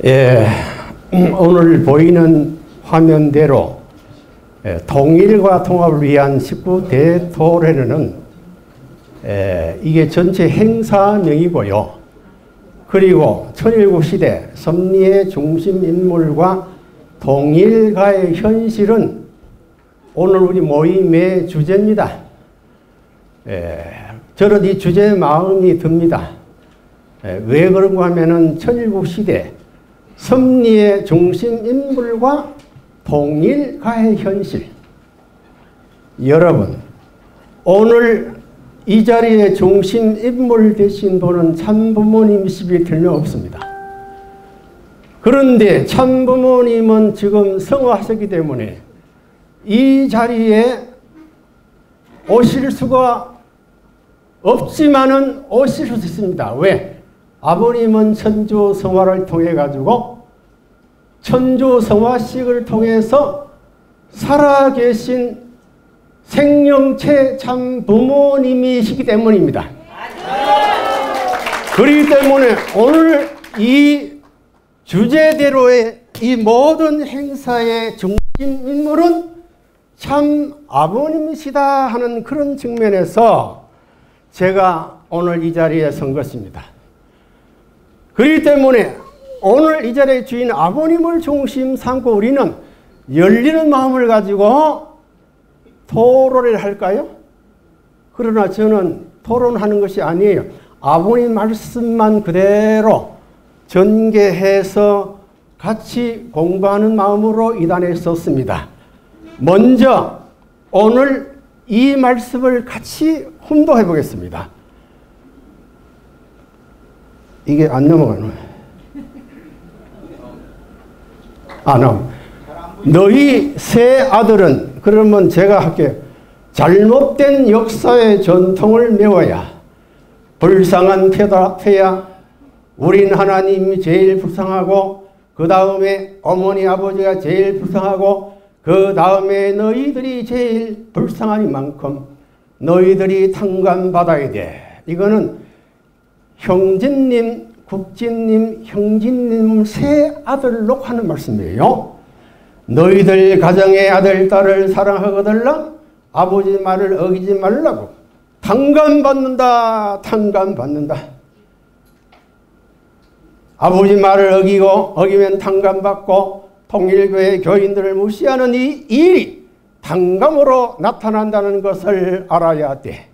예, 오늘 보이는 화면대로 통일과 통합을 위한 19대 토론회는 이게 전체 행사명이고요. 그리고 천일국 시대 섭리의 중심 인물과 통일가의 현실은 오늘 우리 모임의 주제입니다. 저는 이 주제에 마음이 듭니다. 왜 그런가 하면은 천일국 시대 섭리의 중심 인물과 통일가의 현실. 여러분, 오늘 이 자리에 중심 인물 되신 분은 참부모님이시기 틀림없습니다. 그런데 참부모님은 지금 성화하셨기 때문에 이 자리에 오실 수가 없지만은 오실 수 있습니다. 왜? 아버님은 천주 성화를 통해 가지고 천주 성화식을 통해서 살아계신 생명체 참 부모님이시기 때문입니다. 그렇기 때문에 오늘 이 주제대로의 이 모든 행사의 중심 인물은 참 아버님이시다 하는 그런 측면에서 제가 오늘 이 자리에 선 것입니다. 그렇기 때문에 오늘 이 자리의 주인 아버님을 중심 삼고 우리는 열리는 마음을 가지고 토론을 할까요? 그러나 저는 토론하는 것이 아니에요. 아버님 말씀만 그대로 전개해서 같이 공부하는 마음으로 이 단에 썼습니다. 먼저 오늘 이 말씀을 같이 훈독해 보겠습니다. 이게 안 넘어가네. 너희 세 아들은, 그러면 제가 할게요. 잘못된 역사의 전통을 메워야 불쌍한 패야 우린 하나님이 제일 불쌍하고 그 다음에 어머니 아버지가 제일 불쌍하고 그 다음에 너희들이 제일 불쌍한 만큼 너희들이 탕감받아야 돼. 이거는 형제님, 국진님, 형진님 세 아들로 하는 말씀이에요. 너희들 가정의 아들, 딸을 사랑하거들라 아버지 말을 어기지 말라고. 탕감받는다, 탕감받는다. 아버지 말을 어기면 탕감받고 통일교회 교인들을 무시하는 이 일이 탕감으로 나타난다는 것을 알아야 돼.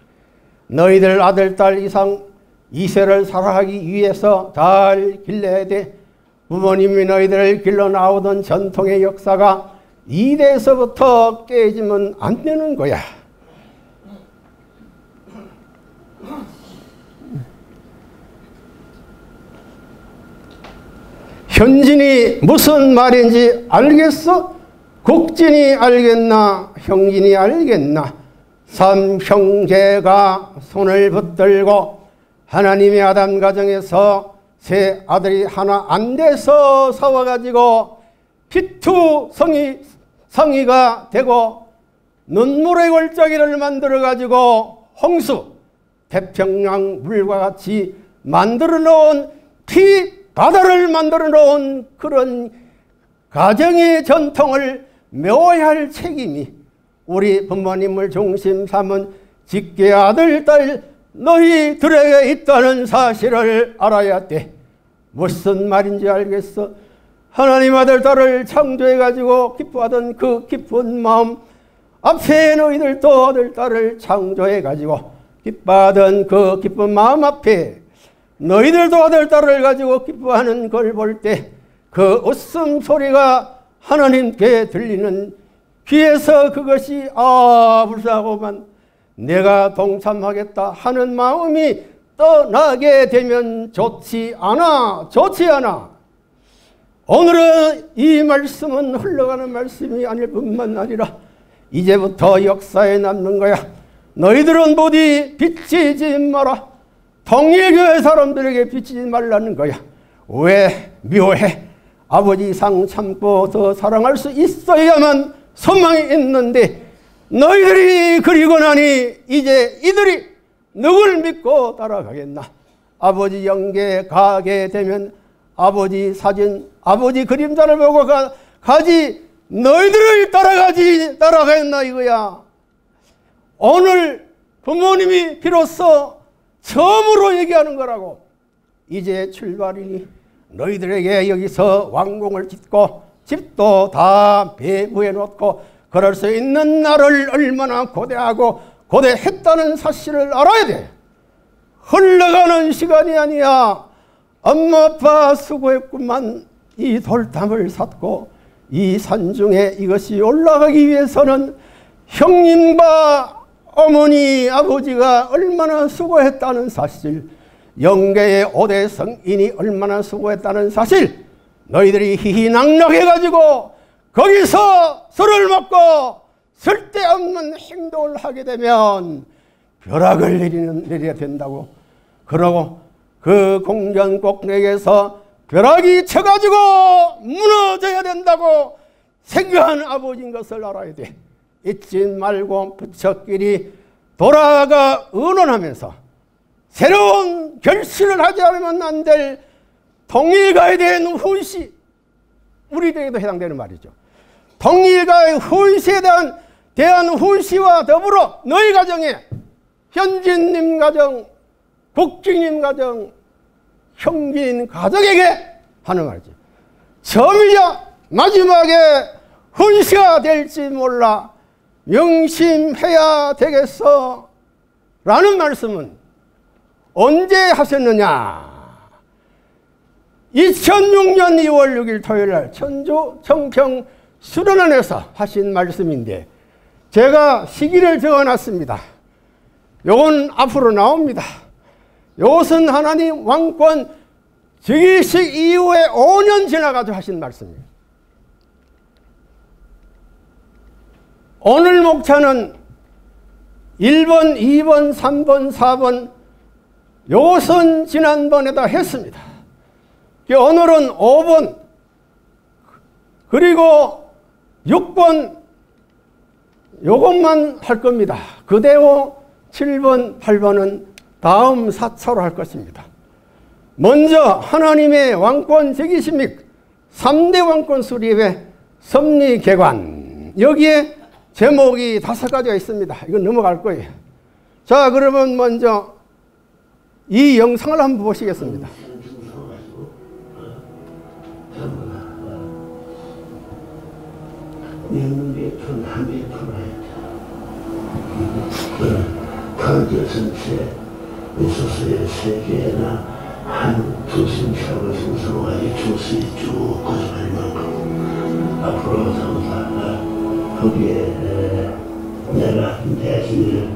너희들 아들, 딸 이상 이세를 사랑하기 위해서 잘 길러야 돼. 부모님이 너희들을 길러 나오던 전통의 역사가 이래서부터 깨지면 안 되는 거야. 현진이 무슨 말인지 알겠어? 국진이 알겠나? 형진이 알겠나? 삼형제가 손을 붙들고 하나님의 아담 가정에서 세 아들이 하나 안 돼서 싸워가지고 피투성이가 되고 눈물의 골짜기를 만들어가지고 홍수, 태평양 물과 같이 만들어 놓은 피바다를 만들어 놓은 그런 가정의 전통을 메워야 할 책임이 우리 부모님을 중심 삼은 직계 아들, 딸 너희들에게 있다는 사실을 알아야 돼. 무슨 말인지 알겠어? 하나님 아들, 딸을 창조해가지고 기뻐하던 그 기쁜 마음 앞에 너희들도 아들, 딸을 창조해가지고 기뻐하던 그 기쁜 마음 앞에 너희들도 아들, 딸을 가지고 기뻐하는 걸 볼 때 그 웃음소리가 하나님께 들리는 귀에서 그것이 불쌍하고만 내가 동참하겠다 하는 마음이 떠나게 되면 좋지 않아. 오늘은 이 말씀은 흘러가는 말씀이 아닐 뿐만 아니라 이제부터 역사에 남는 거야. 너희들은 부디 비치지 마라. 통일교회 사람들에게 비치지 말라는 거야. 왜 묘해? 아버지 상 참고 더 사랑할 수 있어야만 소망이 있는데 너희들이 그리고 나니 이제 이들이 누굴 믿고 따라가겠나? 아버지 영계 가게 되면 아버지 사진, 아버지 그림자를 보고 가지 너희들을 따라가겠나 이거야. 오늘 부모님이 비로소 처음으로 얘기하는 거라고. 이제 출발이니 너희들에게 여기서 왕궁을 짓고 집도 다 배부해 놓고 그럴 수 있는 나를 얼마나 고대했다는 사실을 알아야 돼. 흘러가는 시간이 아니야. 엄마 아빠 수고했구만. 이 돌담을 샀고 이 산중에 이것이 올라가기 위해서는 형님과 어머니 아버지가 얼마나 수고했다는 사실, 영계의 5대 성인이 얼마나 수고했다는 사실, 너희들이 희희낙낙해가지고 거기서 술을 먹고 쓸데없는 행동을 하게 되면 벼락을 내려야 된다고. 그러고 그 공전 꼭대기에서 벼락이 쳐가지고 무너져야 된다고 생각하는 아버지인 것을 알아야 돼. 잊지 말고 부처끼리 돌아가 의논하면서 새로운 결실을 하지 않으면 안 될 통일가에 대한 훈시, 우리에게도 해당되는 말이죠. 통일가의 훈시에 대한 훈시와 더불어 너희 가정에 현진님 가정, 국진님 가정, 형진 가정에게 하는 말이죠. 처음이자 마지막에 훈시가 될지 몰라 명심해야 되겠어 라는 말씀은 언제 하셨느냐? 2006년 2월 6일 토요일날 천주 청평 수련원에서 하신 말씀인데 제가 시기를 적어놨습니다. 요건 앞으로 나옵니다. 요것은 하나님 왕권 즉위식 이후에 5년 지나가지고 하신 말씀입니다. 오늘 목차는 1번, 2번, 3번, 4번 요것은 지난번에다 했습니다. 오늘은 5번 그리고 6번 요것만 할 겁니다. 그대로 7번, 8번은 다음 사차로 할 것입니다. 먼저 하나님의 왕권 즉위식 및 3대 왕권 수립의 섭리개관, 여기에 제목이 5가지가 있습니다. 이건 넘어갈 거예요. 자, 그러면 먼저 이 영상을 한번 보시겠습니다. 강제 전체 소수의 세계나 한 두신처럼 생성하여 조수에 쭉 거듭할 만큼 앞으로 상사가 거기에 내가 대신을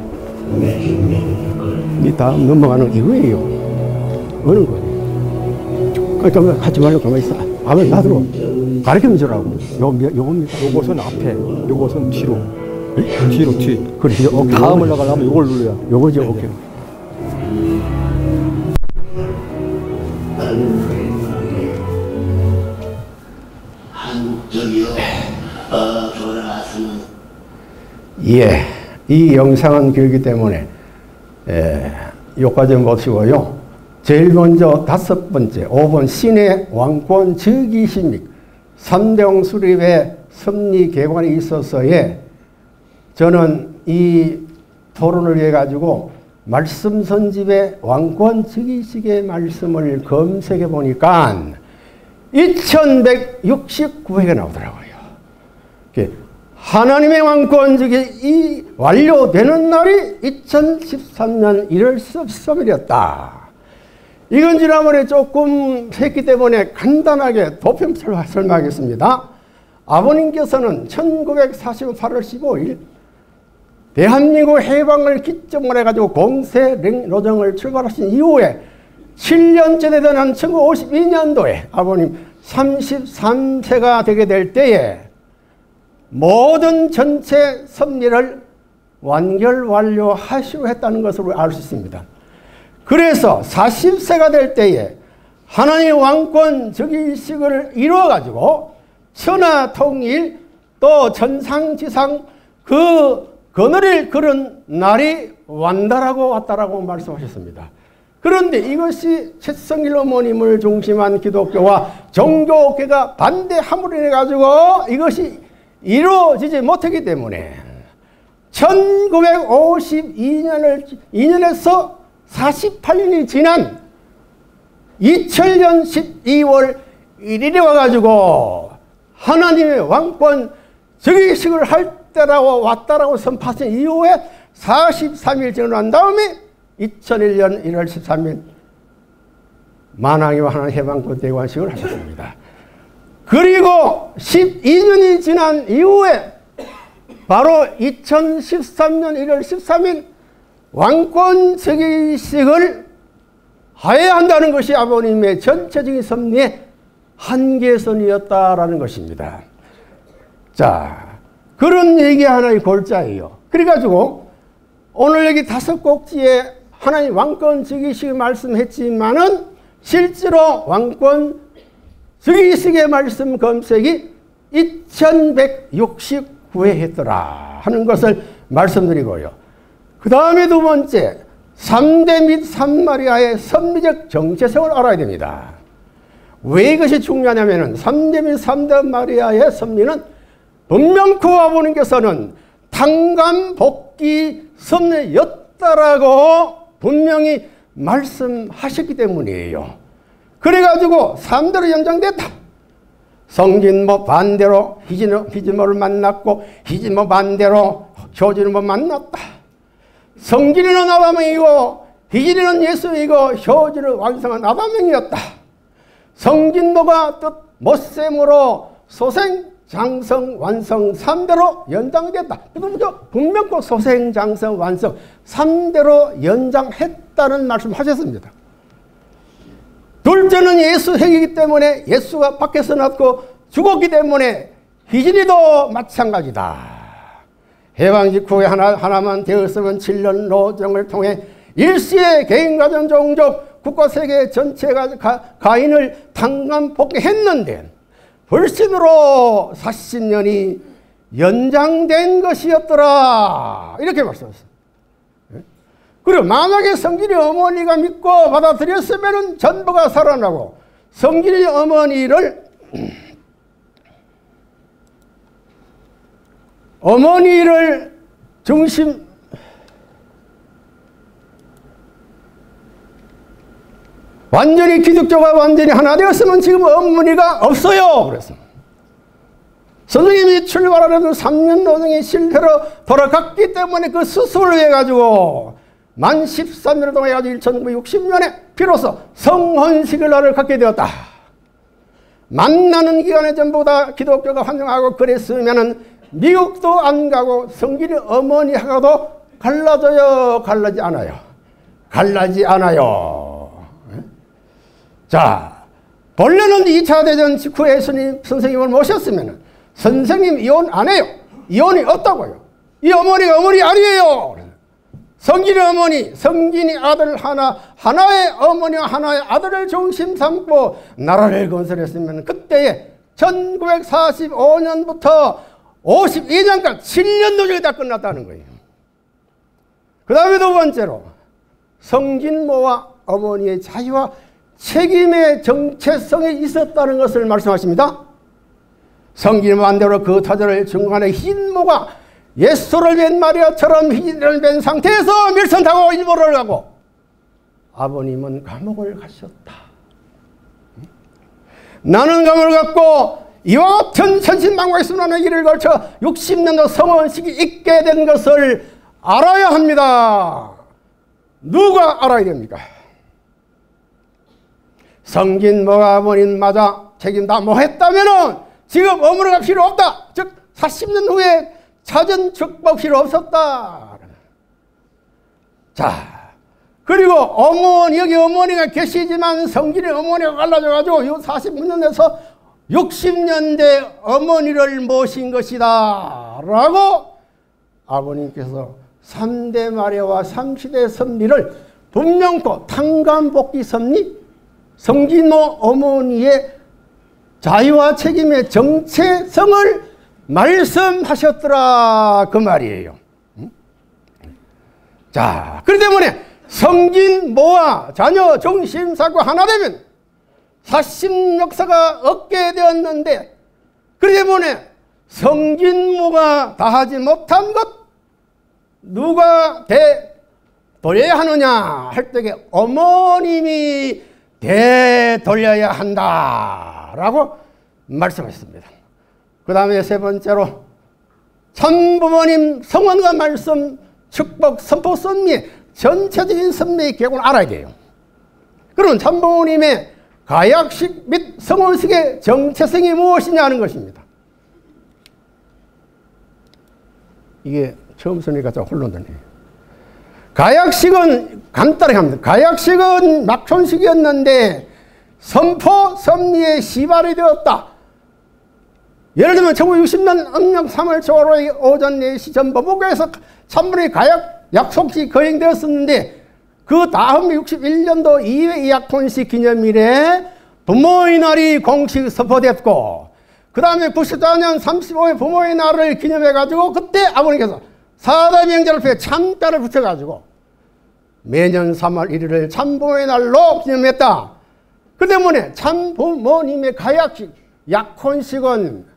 맺을 걸. 이 다음 넘어가는 이거예요. 어느 거예요? 그러니까 하지 말고 가만히 있어. 아무리 나도 가르쳐 주라고. 요겁니다. 요것은 앞에, 요것은 뒤로. 뒤로, 뒤. 그렇지. 오케이. 다음을 나가려면 요걸 눌러야. 요거죠. 오케이. 한국적이요. 돌아가서는. 예. 이 영상은 길기 때문에 요까지 보시고요. 제일 먼저 5번째 5번 신의 왕권 즉위식 및 3대 왕 수립의 섭리개관에 있어서의 저는 이 토론을 위해 가지고 말씀 선집의 왕권 즉위식의 말씀을 검색해 보니까 2169회가 나오더라고요. 하나님의 왕권 즉위 완료되는 날이 2013년 1월 13일이었다. 이건 지난번에 조금 했기 때문에 간단하게 도표 설명하겠습니다. 아버님께서는 1948년 8월 15일 대한민국 해방을 기점으로 해가지고 공세 노정을 출발하신 이후에 7년째 되던 한 1952년도에 아버님 33세가 되게 될 때에 모든 전체 섭리를 완료하시고 했다는 것으로 알 수 있습니다. 그래서 40세가 될 때에 하나님 왕권 즉위식을 이루어가지고 천하통일 또 천상지상 그 그늘을 그런 날이 완달하고 왔다라고 말씀하셨습니다. 그런데 이것이 최성길 어머님을 중심한 기독교와 정교계가 반대함으로 인해 가지고 이것이 이루어지지 못했기 때문에 1952년에서 48년이 지난 2000년 12월 1일에 와가지고 하나님의 왕권 즉위식을 할 때라고 왔다라고 선포하신 이후에 43일 지난 다음에 2001년 1월 13일 만왕의 하나님 해방권 대관식을 하셨습니다. 그리고 12년이 지난 이후에 바로 2013년 1월 13일 왕권 즉위식을 하여야 한다는 것이 아버님의 전체적인 섭리의 한계선이었다라는 것입니다. 자, 그런 얘기 하나의 골자예요. 그래가지고 오늘 여기 5곡지에 하나님 왕권 즉위식 말씀했지만은 실제로 왕권 즉위식의 말씀 검색이 2169회 했더라 하는 것을 말씀드리고요. 그 다음에 두 번째, 3대 및 삼마리아의 섭리적 정체성을 알아야 됩니다. 왜 이것이 중요하냐면은 3대 및 삼마리아의 섭리는 분명코 아버님께서는 탕감복귀 섭리였다라고 분명히 말씀하셨기 때문이에요. 그래가지고 3대로 연장됐다. 성진모 반대로 희진모를 만났고 희진모 반대로 효진모 만났다. 성진이는 아담이고 희진이는 예수이고 효진은 완성한 아담이었다. 성진모가 뜻 못샘으로 소생 장성 완성 3대로 연장됐다. 분명 꼭 소생 장성 완성 3대로 연장했다는 말씀하셨습니다. 둘째는 예수 핵이기 때문에 예수가 밖에서 낳고 죽었기 때문에 희진이도 마찬가지다. 해방 직후에 하나만 되었으면 7년 노정을 통해 일시의 개인가정 종족 국가 세계 전체가 가인을 탕감 복귀했는데 불신으로 40년이 연장된 것이었더라 이렇게 말씀하셨어요. 그리고 만약에 성진이 어머니가 믿고 받아들였으면 전부가 살아나고 성진이 어머니를 중심 완전히 기독교가 완전히 하나 되었으면 지금 어머니가 없어요. 그래서 선생님이 출발하려던 3년 노정이 실패로 돌아갔기 때문에 그 수술을 해가지고 만 13년을 동안 해가지고 1960년에 비로소 성혼식을 날을 갖게 되었다. 만나는 기간에 전부 다 기독교가 환영하고 그랬으면은 미국도 안 가고 성진이 어머니하고도 갈라져요? 갈라지 않아요? 갈라지 않아요. 자, 본래는 2차 대전 직후에 선생님을 모셨으면 선생님 이혼 안 해요. 이혼이 없다고요. 이 어머니가 어머니 아니에요. 성진이 어머니, 성진이 아들 하나의 어머니와 하나의 아들을 중심 삼고 나라를 건설했으면 그때에 1945년부터 52년까지 7년 노정이 다 끝났다는 거예요. 그 다음에 두 번째로 성진모와 어머니의 자유와 책임의 정체성이 있었다는 것을 말씀하십니다. 성진모 반대로 그 타전을 중간에 흰모가 예수를 뵌 마리아처럼 희진을 뵌 상태에서 밀선 타고 일본을 가고 아버님은 감옥을 가셨다. 나는 감옥을 갔고 이와 같은 천신만고의 길을 걸쳐 60년도 성원식이 있게 된 것을 알아야 합니다. 누가 알아야 됩니까? 성진모가 아버님마저 책임 다 못했다면은 지금 어머니가 필요 없다. 즉 40년 후에 찾은 축복 필요 없었다. 자, 그리고 여기 어머니가 계시지만 성진의 어머니가 갈라져가지고 40년에서 60년대 어머니를 모신 것이다 라고 아버님께서 3대 마리아와 3시대 섭리를 분명코 탕감복귀 섭리, 성진모 어머니의 자유와 책임의 정체성을 말씀하셨더라 그 말이에요. 자, 그렇기 때문에 성진 모와 자녀 정심사가 하나 되면 사심 역사가 얻게 되었는데, 그렇기 때문에 성진모가 다하지 못한 것 누가 되돌려야 하느냐 할 때에 어머님이 되돌려야 한다라고 말씀하셨습니다. 그 다음에 세 번째로 참부모님 성원과 말씀, 축복, 선포, 섭리, 전체적인 섭리의 계획을 알아야 돼요. 그럼 참부모님의 가약식 및 성원식의 정체성이 무엇이냐 하는 것입니다. 이게 처음 쓰니까 좀 혼란되네. 가약식은 간단하게 합니다. 가약식은 막촌식이었는데 선포, 섭리에 시발이 되었다. 예를 들면 1960년 음력 3월 초하루의 오전 4시 전보부교에서 참부의 가약 약속이 거행되었었는데, 그 다음 61년도 2회 약혼식 기념일에 부모의 날이 공식 선포됐고, 그 다음에 94년 35회 부모의 날을 기념해가지고 그때 아버님께서 사대 명절 앞에 참자를 붙여가지고 매년 3월 1일을 참부모의 날로 기념했다. 그 때문에 참부모님의 가약식, 약혼식은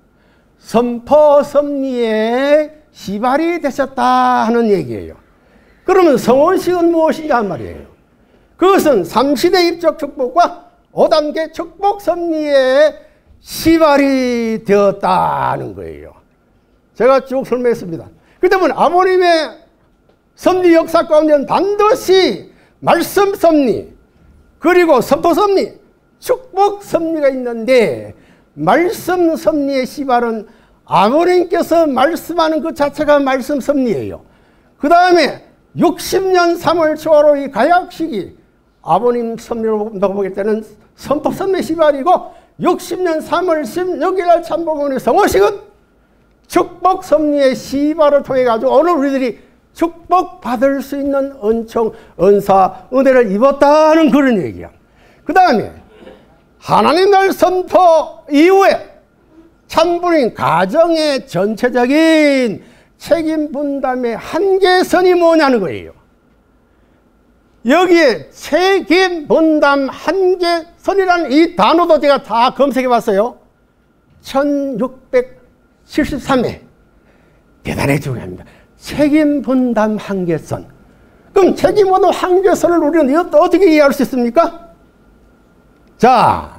선포, 섭리에 시발이 되셨다 하는 얘기예요. 그러면 성혼식은 무엇이냐 말이에요. 그것은 3시대 입적 축복과 5단계 축복 섭리에 시발이 되었다는 거예요. 제가 쭉 설명했습니다. 그 때문에 아버님의 섭리 역사 가운데는 반드시 말씀 섭리, 그리고 선포 섭리, 축복 섭리가 있는데, 말씀 섭리의 시발은 아버님께서 말씀하는 그 자체가 말씀 섭리예요. 그 다음에 60년 3월 초하루 이 가약식이 아버님 섭리로 보게 때는 선포 섭리 시발이고, 60년 3월 16일 날 참부모님 성호식은 축복 섭리의 시발을 통해 가지고 오늘 우리들이 축복받을 수 있는 은총, 은사, 은혜를 입었다는 그런 얘기야. 그 다음에 하나님 날 선포 이후에 참부모님 가정의 전체적인 책임 분담의 한계선이 뭐냐는 거예요. 여기에 책임 분담 한계선이라는 이 단어도 제가 다 검색해 봤어요. 1673회. 대단히 중요합니다. 책임 분담 한계선. 그럼 책임 분담 한계선을 우리는 어떻게 이해할 수 있습니까? 자,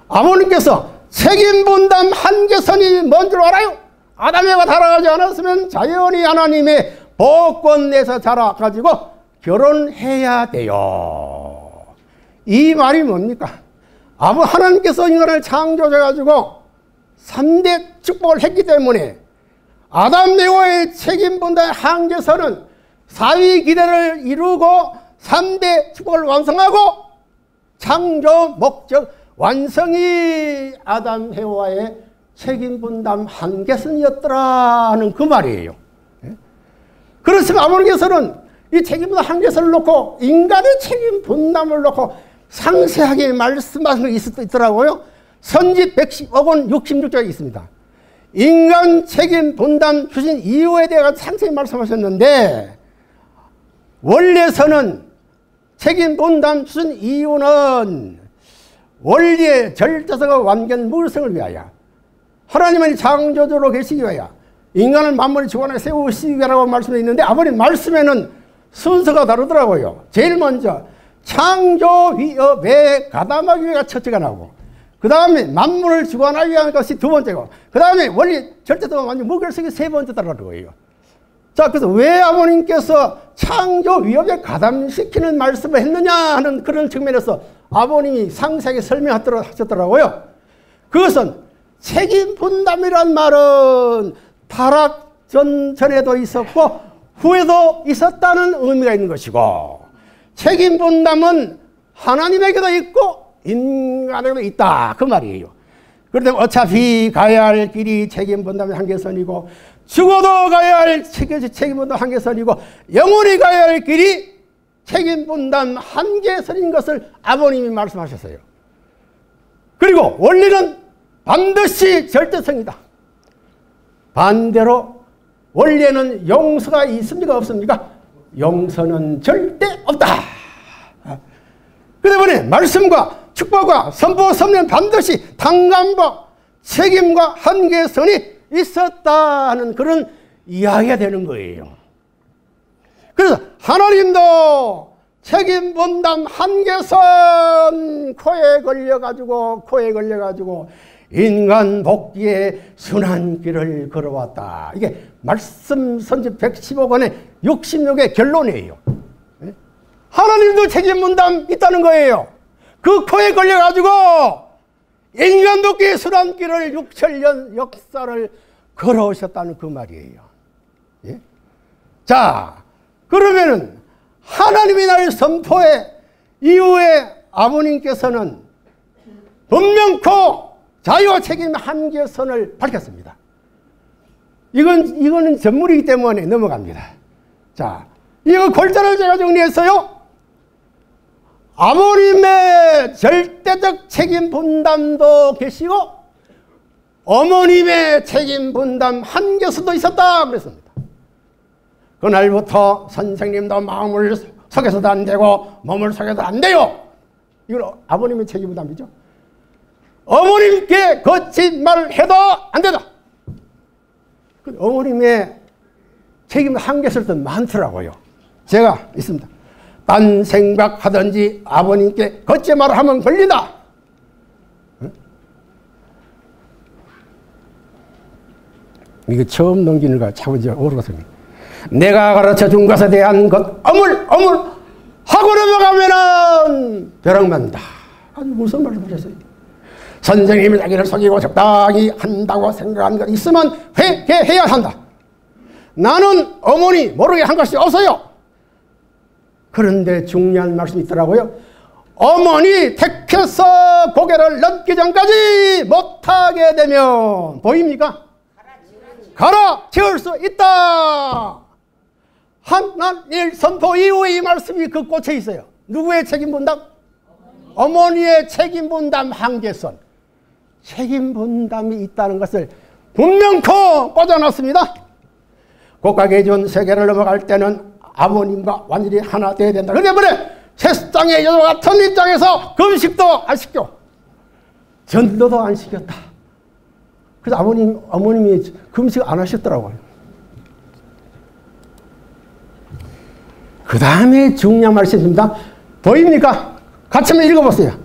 아버님께서 책임 분담 한계선이 뭔 줄 알아요? 아담에가 자라가지 않았으면 자연히 하나님의 복권 내서 자라가지고 결혼해야 돼요. 이 말이 뭡니까? 하나님께서 인간을 창조해가지고 3대 축복을 했기 때문에 아담 에와의 책임 분담의 한계선은 4위 기대를 이루고 3대 축복을 완성하고 창조 목적 완성이 아담 에와의 책임 분담 한계선이었더라 하는 그 말이에요. 그렇지만 아버님께서는 이 책임 분담 한계선을 놓고 인간의 책임 분담을 놓고 상세하게 말씀하신 게 있더라고요. 선지 110권 66조에 있습니다. 인간 책임 분담 주신 이유에 대해 상세히 말씀하셨는데, 원래서는 책임 분담 주신 이유는 원리의 절대성과 완전 무성을 위하여, 하나님은 창조주로 계시기 위하여 인간을 만물의 주관에 세우시기 위하라고 말씀되어 있는데, 아버님 말씀에는 순서가 다르더라고요. 제일 먼저 창조 위협에 가담하기 위해가 첫째가 나오고, 그 다음에 만물을 주관하기 위한 것이 두 번째고, 그 다음에 원리 절대성과 완전 무결성이 세 번째다라는 거예요. 자, 그래서 왜 아버님께서 창조 위협에 가담시키는 말씀을 했느냐 하는 그런 측면에서 아버님이 상세하게 설명하셨더라고요. 그것은 책임 분담이란 말은 타락 전에도 있었고 후에도 있었다는 의미가 있는 것이고, 책임 분담은 하나님에게도 있고 인간에게도 있다 그 말이에요. 그런데 어차피 가야 할 길이 책임 분담의 한계선이고, 죽어도 가야 할 책임 분담 한계선이고, 영원히 가야 할 길이 책임 분담 한계선인 것을 아버님이 말씀하셨어요. 그리고 원리는 반드시 절대성이다. 반대로 원리에는 용서가 있습니까 없습니까? 용서는 절대 없다. 그 때문에 말씀과 축복과 선포, 섭리는 반드시 당감과 책임과 한계선이 있었다는 그런 이야기가 되는 거예요. 그래서 하나님도 책임 분담 한계선 코에 걸려가지고 인간 복귀의 순한 길을 걸어왔다. 이게 말씀 선지 115권의 66의 결론이에요. 하나님도 책임 분담 있다는 거예요. 그 코에 걸려가지고 인간 복귀의 순한 길을 6천년 역사를 걸어오셨다는 그 말이에요. 예? 자, 그러면은 하나님이 날 선포해 이후에 아버님께서는 분명코 자유와 책임 한계선을 밝혔습니다. 이거는 전문이기 때문에 넘어갑니다. 자, 이거 골자를 제가 정리했어요. 아버님의 절대적 책임 분담도 계시고 어머님의 책임 분담 한계선도 있었다 그랬습니다. 그날부터 선생님도 마음을 속여서도 안 되고 몸을 속여도 안 돼요. 이건 아버님의 책임 분담이죠. 어머님께 거친 말을 해도 안 된다. 어머님의 책임 한계선도 많더라고요. 제가 있습니다. 딴 생각하든지 아버님께 거친 말을 하면 걸린다. 이거 처음 넘기는 거 자꾸 이제 오르거든요. 내가 가르쳐 준 것에 대한 것 어물어물 하고 넘어가면은 벼락 맞는다. 아주 무슨 말을 하셨어요. 선생님이 자기를 속이고 적당히 한다고 생각한 것 있으면 회개해야 한다. 나는 어머니 모르게 한 것이 없어요. 그런데 중요한 말씀이 있더라고요. 어머니 택해서 고개를 넘기 전까지 못하게 되면 보입니까? 갈아치울 수 있다. 하나님 선포 이후에 이 말씀이 그 꽂혀 있어요. 누구의 책임 분담? 어머니의 책임 분담 한계선. 책임 분담이 있다는 것을 분명코 꽂아놨습니다. 곡각의 준 세계를 넘어갈 때는 아버님과 완전히 하나 되어야 된다. 그런데 뭐래? 세상의 여자 같은 입장에서 금식도 안 시켜. 전도도 안 시켰다. 그래서 어머님이 금식 안 하셨더라고요. 그 다음에 중요한 말씀입니다. 보입니까? 같이 한번 읽어보세요.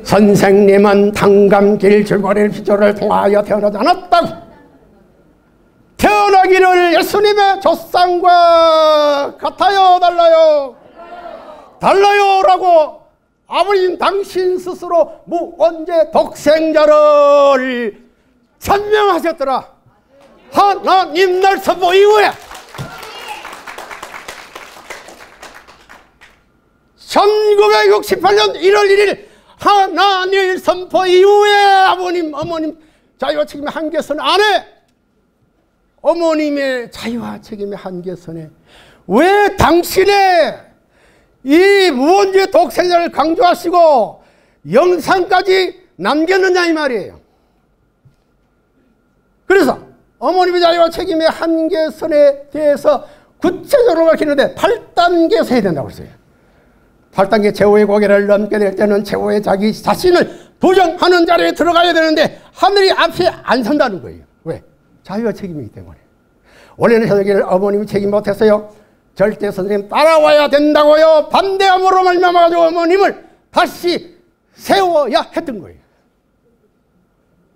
선생님은 당감길 줄거리를 피조를 통하여 태어나지 않았다고. 태어나기를 예수님의 조상과 같아요, 달라요? 달라요 라고 아버님 당신 스스로 무언제 독생자를 천명하셨더라. 하나님 날 선포 이후에 1968년 1월 1일 하나님 선포 이후에 어머님 자유와 책임의 한계선 안에 어머님의 자유와 책임의 한계선에 왜 당신의 이 무언제 독생자를 강조하시고 영상까지 남겼느냐 이 말이에요. 그래서 어머님의 자유와 책임의 한계선에 대해서 구체적으로 밝히는데 8단계에서 해야 된다고 했어요. 8단계 최후의 고개를 넘게 될 때는 최후의 자기 자신을 부정하는 자리에 들어가야 되는데 하늘이 앞에 안 선다는 거예요. 왜? 자유와 책임이기 때문에. 원래는 저기를 어머님이 책임 못했어요. 절대 선생님 따라와야 된다고요. 반대함으로 말미암아가지고 어머님을 다시 세워야 했던 거예요.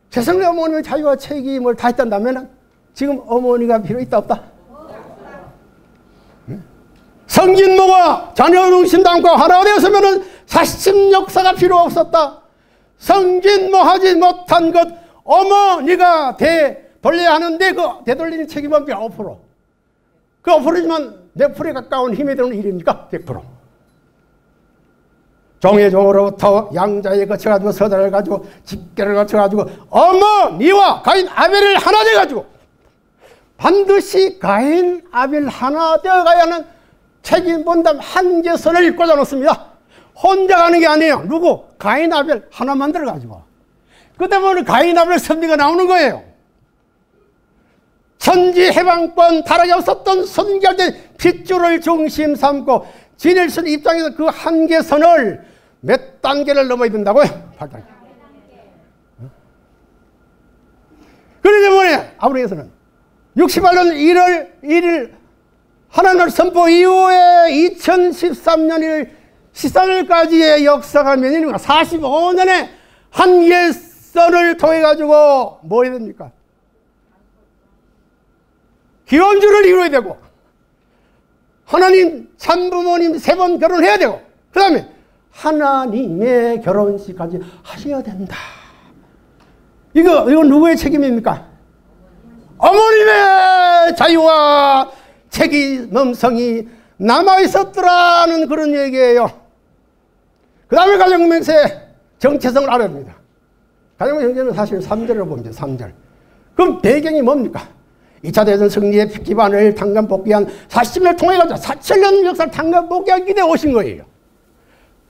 세상에 어머님의 자유와 책임을 다 했단다면 지금 어머니가 필요 있다 없다? 성진모가 자녀 중심 담고 하나 되었으면 사심 역사가 필요 없었다. 성진모하지 못한 것 어머니가 되돌려야 하는데 그 되돌리는 책임은 몇 5%. 그 5%지만 몇 프로에 가까운 힘이 되는 일입니까? 100%. 종의 종으로부터 양자에 거쳐가지고 서다를 가지고 집계를 거쳐가지고 어머니와 가인 아벨을 하나 돼가지고 반드시 가인 아벨 하나 되어가야 하는 책임 분담 한계선을 꽂아놓습니다. 혼자 가는 게 아니에요. 누구? 가인 아벨 하나 만들어가지고 그 때문에 가인 아벨 섭리가 나오는 거예요. 천지 해방권 타락이 없었던 순결된 핏줄을 중심 삼고 지낼 수 있는 입장에서 그 한계선을 몇 단계를 넘어야 된다고요? 8단계. 그렇기 때문에 아브라함에서는 68년 1월 1일 하나님을 선포 이후에 2013년 1월 13일까지의 역사가 몇 년입니까? 45년의 한계선을 통해 가지고 뭐 해야 됩니까? 기원주를 이루어야 되고 하나님 참부모님 3번 결혼해야 되고 그 다음에 하나님의 결혼식까지 하셔야 된다. 이거 누구의 책임입니까? 어머님의 자유와 책임성이 남아있었더라는 그런 얘기예요. 그 다음에 가정명세 정체성을 알아야 됩니다. 가정명세는 사실 3절을 봅니다. 3절. 그럼 배경이 뭡니까? 2차 대전 승리의 기반을 당감 복귀한 40년을 통해가지고 4천년 역사를 당감 복귀하기 위해 오신 거예요.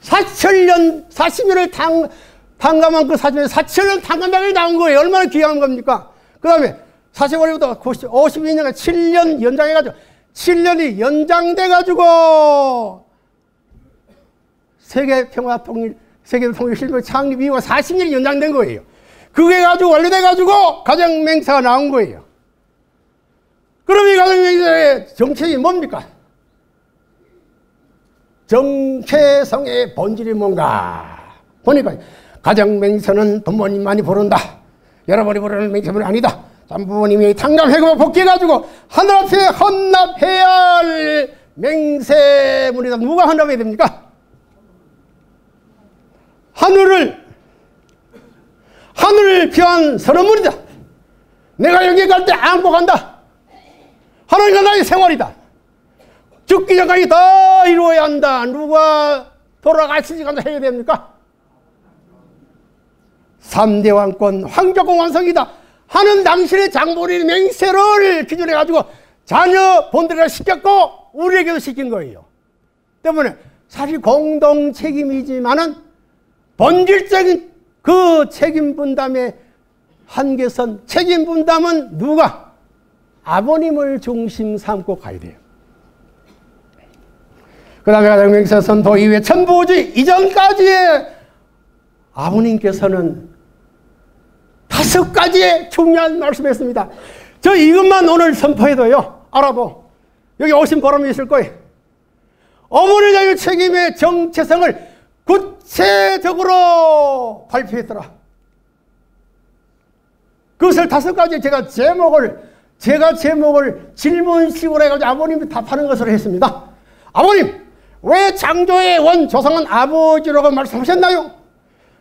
40년을 당감한 그 4천년 당감장이 나온 거예요. 얼마나 귀한 겁니까? 그 다음에 45년부터 52년간 7년 연장해가지고 7년이 연장돼가지고 세계 통일 실버 창립 이후가 40년이 연장된 거예요. 그게 가지고 완료돼가지고 가정맹세가 나온 거예요. 그럼 이 가정맹세의 정체이 뭡니까? 정체성의 본질이 뭔가 보니까 가정맹세는 부모님만이 부른다. 여러분이 부르는 맹세는 아니다. 부모님이 당감해고 복귀해가지고 하늘 앞에 헌납해야 할 맹세문이다. 누가 헌납해야 됩니까? 하늘을 피한 선언문이다. 내가 여기 갈 때 안고 간다. 하나님과 나의 생활이다. 죽기 전까지 다 이루어야 한다. 누가 돌아가시지 간다 해야 됩니까? 3대 왕권 황족공 완성이다 하는 당신의 장본인 맹세를 기준해 가지고 자녀 본들을 시켰고 우리에게도 시킨 거예요. 때문에 사실 공동 책임이지만은 본질적인 그 책임 분담의 한계선, 책임 분담은 누가? 아버님을 중심 삼고 가야 돼요. 그 다음에 가정맹세 선포 이후에 천부주의 이전까지의 아버님께서는 5가지의 중요한 말씀했습니다. 저 이것만 오늘 선포해도요, 알아도 여기 오신 보람이 있을 거예요. 어머니 자유 책임의 정체성을 구체적으로 발표했더라. 그것을 5가지 제가 제목을 질문식으로 해가지고 아버님이 답하는 것으로 했습니다. 아버님, 왜 창조의 원 조상은 아버지라고 말씀하셨나요?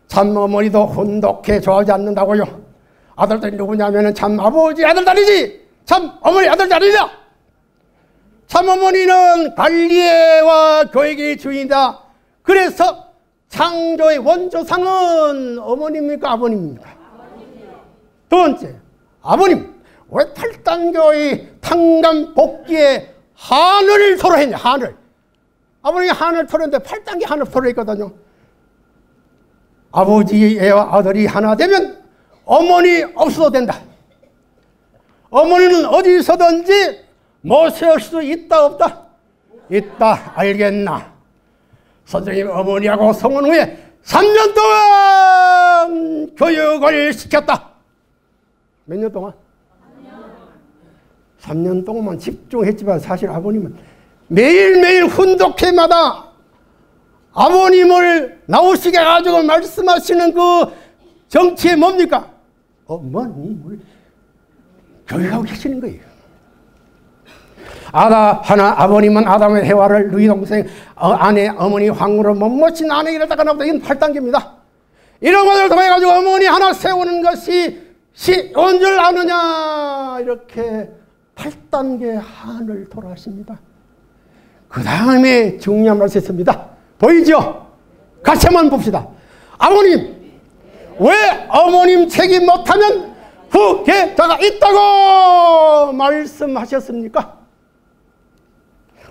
참 어머니도 혼독해 좋아하지 않는다고요. 아들들이 누구냐면 참 아버지 아들딸이지 참 어머니 아들딸이다. 참 어머니는 관리와 교육의 주인이다. 그래서 창조의 원조상은 어머니입니까 아버님입니까? 두 번째, 아버님 왜 8단교의 탕감 복귀에 한을 토로했냐. 한을 아버님이 한을 토로했는데 8단계 한을 토로했거든요. 아버지와 아들이 하나 되면 어머니 없어도 된다. 어머니는 어디서든지 모세할 수 있다 없다? 있다. 알겠나? 선생님 어머니하고 성원 후에 3년 동안 교육을 시켰다. 몇 년 동안? 3년 동안만 집중했지만 사실 아버님은 매일매일 훈독회마다 아버님을 나오시게 가지고 말씀하시는 그 정치에 뭡니까? 어머님을 교육하고 계시는 거예요. 아버님은 아담의 해와를 누이 동생 아내 어머니 황후로 못 모신 아내 이러다가 나보다 이건 8단계입니다. 이런 것을 통해 가지고 어머니 하나 세우는 것이 쉬운 줄 아느냐. 이렇게 8단계 한을 토로하십니다. 그 다음에 중요한 말씀이 있습니다. 보이죠? 같이 한번 봅시다. 아버님, 왜 어머님 책임 못하면 후계자가 있다고 말씀하셨습니까?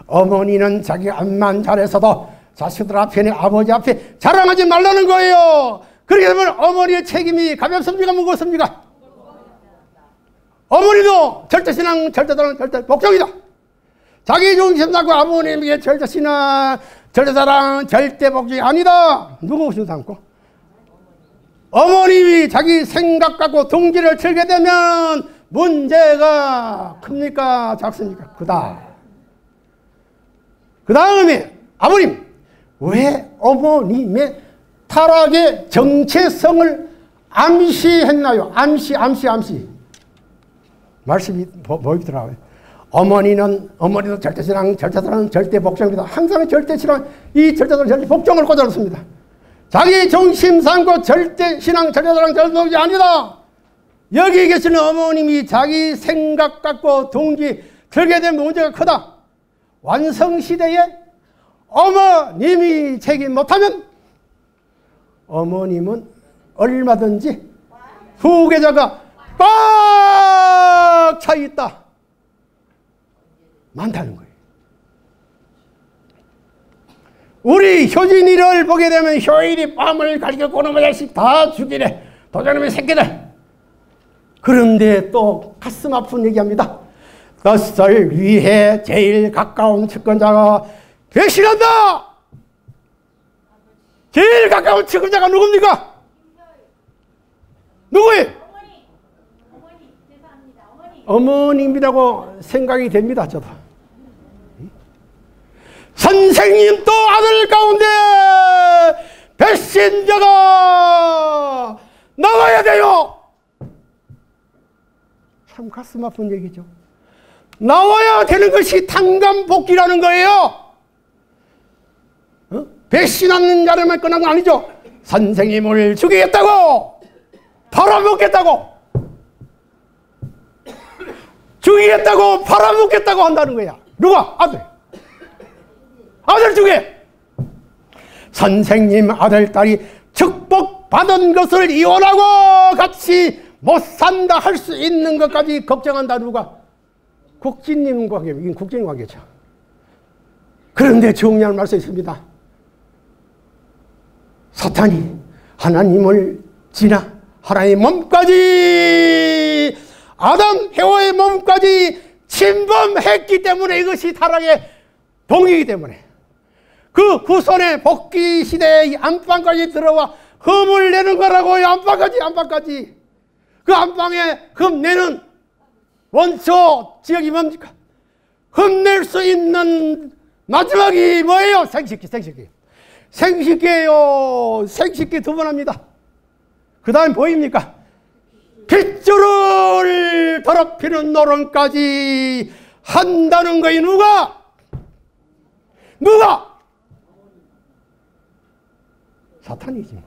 어머니는 자기 암만 잘해서도 자식들 앞에 아버지 앞에 자랑하지 말라는 거예요. 그렇게 되면 어머니의 책임이 가볍습니까? 무겁습니까? 어머니도 절대신앙, 절대사랑, 절대복종이다. 자기 중심 삼고 아버님에게 절대신앙, 절대사랑, 절대복종이 아니다. 누구 중심 삼고? 어머님이 자기 생각 갖고 동지를 틀게 되면 문제가 큽니까? 작습니까? 크다. 그 다음에 아버님, 왜 어머님의 타락의 정체성을 암시했나요? 암시. 말씀이 보이더라고요. 어머니도 절대신앙, 절대사랑, 절대복종입니다. 항상 절대신앙, 이 절대사랑, 절대복종을 꽂아놓습니다. 자기 중심 삼고 절대신앙, 절대사랑, 절대복종이 아니다. 여기 계시는 어머님이 자기 생각 갖고 동지 들게 되면 문제가 크다. 완성시대에 어머님이 책임 못하면 어머님은 얼마든지 후계자가 꽉 차 있다. 많다는 거예요. 우리 효진이를 보게 되면 효일이 밤을 가리켜 꼬놈의 자식 다 죽이네. 도저놈의 새끼들. 그런데 또 가슴 아픈 얘기합니다. 낯설 위해 제일 가까운 측근자가 배신한다. 제일 가까운 측근자가 누굽니까? 누구예요? 어머님이라고 생각이 됩니다. 저도. 선생님도 아들 가운데 배신자가 나와야 돼요. 참 가슴 아픈 얘기죠. 나와야 되는 것이 탕감복귀라는 거예요. 배신하는 자를만 끝난 건 아니죠. 선생님을 죽이겠다고, 팔아먹겠다고, 죽이겠다고, 팔아먹겠다고 한다는 거야. 누가? 아들 죽여. 선생님 아들, 딸이 축복받은 것을 이혼하고 같이 못 산다 할 수 있는 것까지 걱정한다. 누가? 국진님 관계, 이건 국진 관계죠. 그런데 중요한 말씀이 있습니다. 사탄이 하나님을 지나 하나님의 몸까지, 아담 해와의 몸까지 침범했기 때문에, 이것이 타락의 동이기 때문에 그 후손의 복귀 시대의 안방까지 들어와 흠을 내는 거라고요. 안방까지. 그 안방에 흠내는 원초 지역이 뭡니까? 흠낼 수 있는 마지막이 뭐예요? 생식기예요. 생식기 두 번 합니다. 그 다음 보입니까? 핏줄을 더럽히는 노름까지 한다는 거예요. 누가? 사탄이지.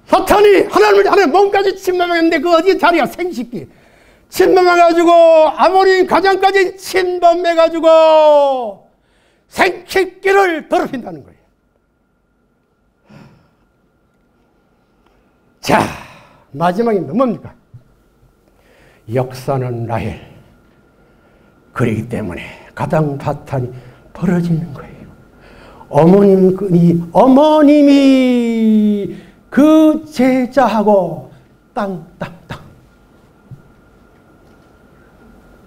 사탄이 하나님의 몸까지 침범했는데 그 어디 자리야? 생식기. 침범해가지고 아모린 가정까지 침범해가지고 생식기를 더럽힌다는 거예요. 자, 마지막입니다. 뭡니까? 역사는 라헬. 그렇기 때문에 가장 사탄이 벌어지는 거예요. 어머님이 그 제자하고 땅.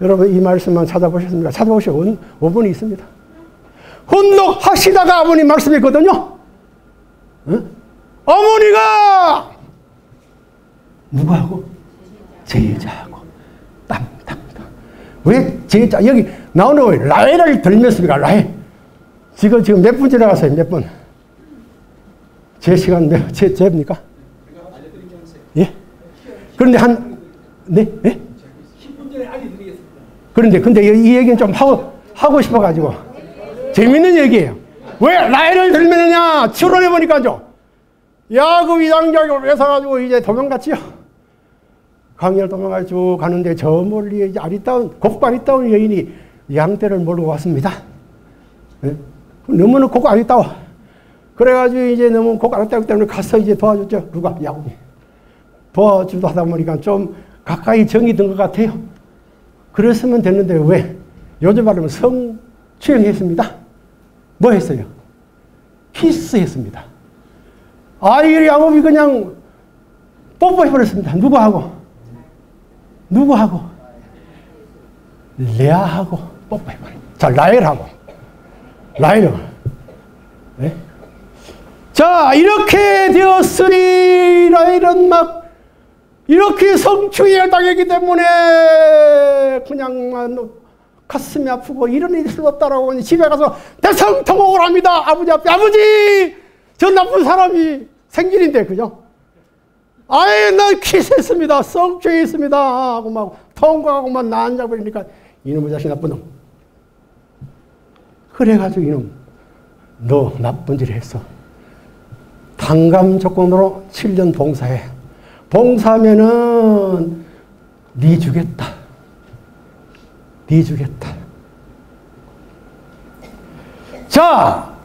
여러분 이 말씀만 찾아보셨습니까? 찾아보시면 5분이 있습니다. 혼록하시다가 아버님 말씀했거든요. 응? 어머니가 누구하고? 제자하고 땅. 왜 제자? 여기 나오는 왜 라헬을 들렸습니까? 라헬. 지금 몇 분 지나갔어요? 몇 분? 제 시간 제입니까? 예? 그런데 네? 10분 전에 알려드리겠습니다. 근데 이 얘기는 좀 하고 싶어가지고. 재밌는 얘기예요. 왜 라헬을 들매느냐? 추론해보니까죠. 야구 위장작을 뺏어가지고 이제 도망갔지요. 강의를 도망가 쭉 가는데 저 멀리 이제 곱고 아리따운 여인이 양떼를 몰고 왔습니다. 네? 너무나 곱고 아리따워. 그래가지고 이제 너무 곱고 아리따우기 때문에 가서 이제 도와줬죠. 누가? 야구이. 도와주다 하다 보니까 좀 가까이 정이 든 것 같아요. 그랬으면 됐는데 왜? 요즘 말하면 성추행했습니다. 뭐 했어요? 키스했습니다. 아이 야곱이 그냥 뽀뽀해버렸습니다. 누구하고? 누구하고? 레아하고 뽀뽀해버려. 자, 라헬하고. 네? 자, 이렇게 되었으니 라헬은 막 이렇게 성추행을 당했기 때문에 그냥 가슴이 아프고 이런 일이 있을 수 없다라고 집에 가서 대성통곡을 합니다. 아버지 앞에. 아버지! 저 나쁜 사람이 생일인데, 그죠? 아예 나 키스했습니다. 성추행했습니다. 하고 막 통곡하고만 나 앉아버리니까 이놈의 자식 나쁜 놈. 그래가지고 이놈, 너 나쁜 짓 했어. 당감 조건으로 7년 봉사해. 봉사하면은 네 주겠다. 네 주겠다. 자,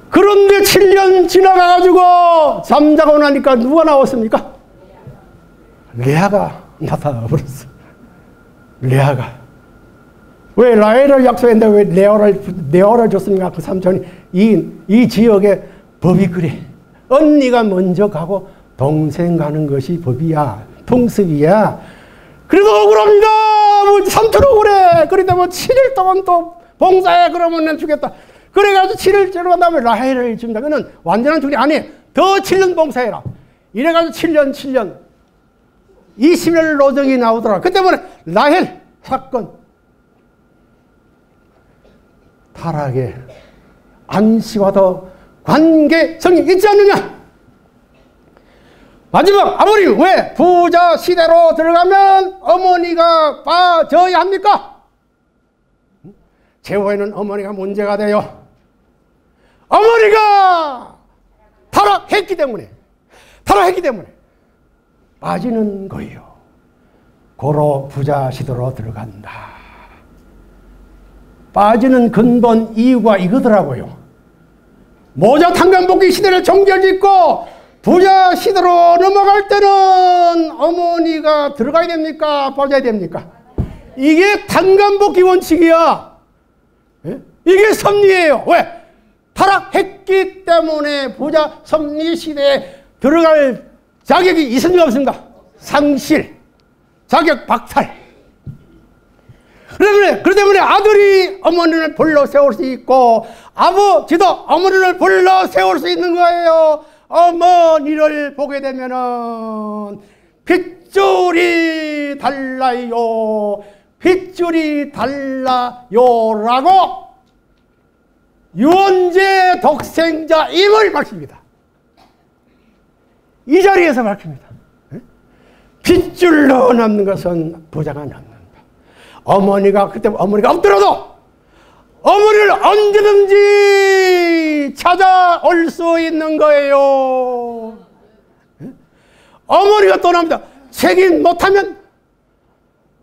그런데 7년 지나가가지고 잠자고 나니까 누가 나왔습니까? 레아가 나타나 버렸어. 레아가. 왜 라헬을 약속했는데 왜 레아를 줬습니까? 그 삼촌이. 이 지역의 법이 그래. 언니가 먼저 가고 동생 가는 것이 법이야. 통습이야. 그래도 억울합니다. 뭐 삼촌 억울해. 그러다 뭐 7일 동안 또 봉사해. 그러면 난 주겠다. 그래가지고 7일 지나간 다음에 라헬을 줍니다. 그는 완전한 중이 아니에요. 더 7년 봉사해라. 이래가지고 7년 20일 노정이 나오더라. 그 때문에 라헬 사건. 타락의 안씨와 더 관계성이 있지 않느냐? 마지막, 아버님, 왜 부자 시대로 들어가면 어머니가 빠져야 합니까? 제후에는 어머니가 문제가 돼요. 어머니가 타락했기 때문에 빠지는 거예요. 고로 부자 시대로 들어간다. 빠지는 근본 이유가 이거더라고요. 모자 탕감복귀 시대를 정결짓고 부자 시대로 넘어갈 때는 어머니가 들어가야 됩니까? 빠져야 됩니까? 이게 탕감복귀 원칙이야. 예? 이게 섭리예요. 왜? 타락했기 때문에 부자 섭리 시대에 들어갈 자격이 있습니까? 없습니까? 상실, 자격 박탈. 그렇기 때문에 아들이 어머니를 불러 세울 수 있고 아버지도 어머니를 불러 세울 수 있는 거예요. 어머니를 보게 되면은 핏줄이 달라요. 핏줄이 달라요라고 유언제 독생자임을 밝힙니다. 이 자리에서 밝힙니다. 핏줄로 남는 것은 부자가 남는다. 어머니가 그때 어머니가 없더라도 어머니를 언제든지 찾아올 수 있는 거예요. 어머니가 떠납니다. 책임 못하면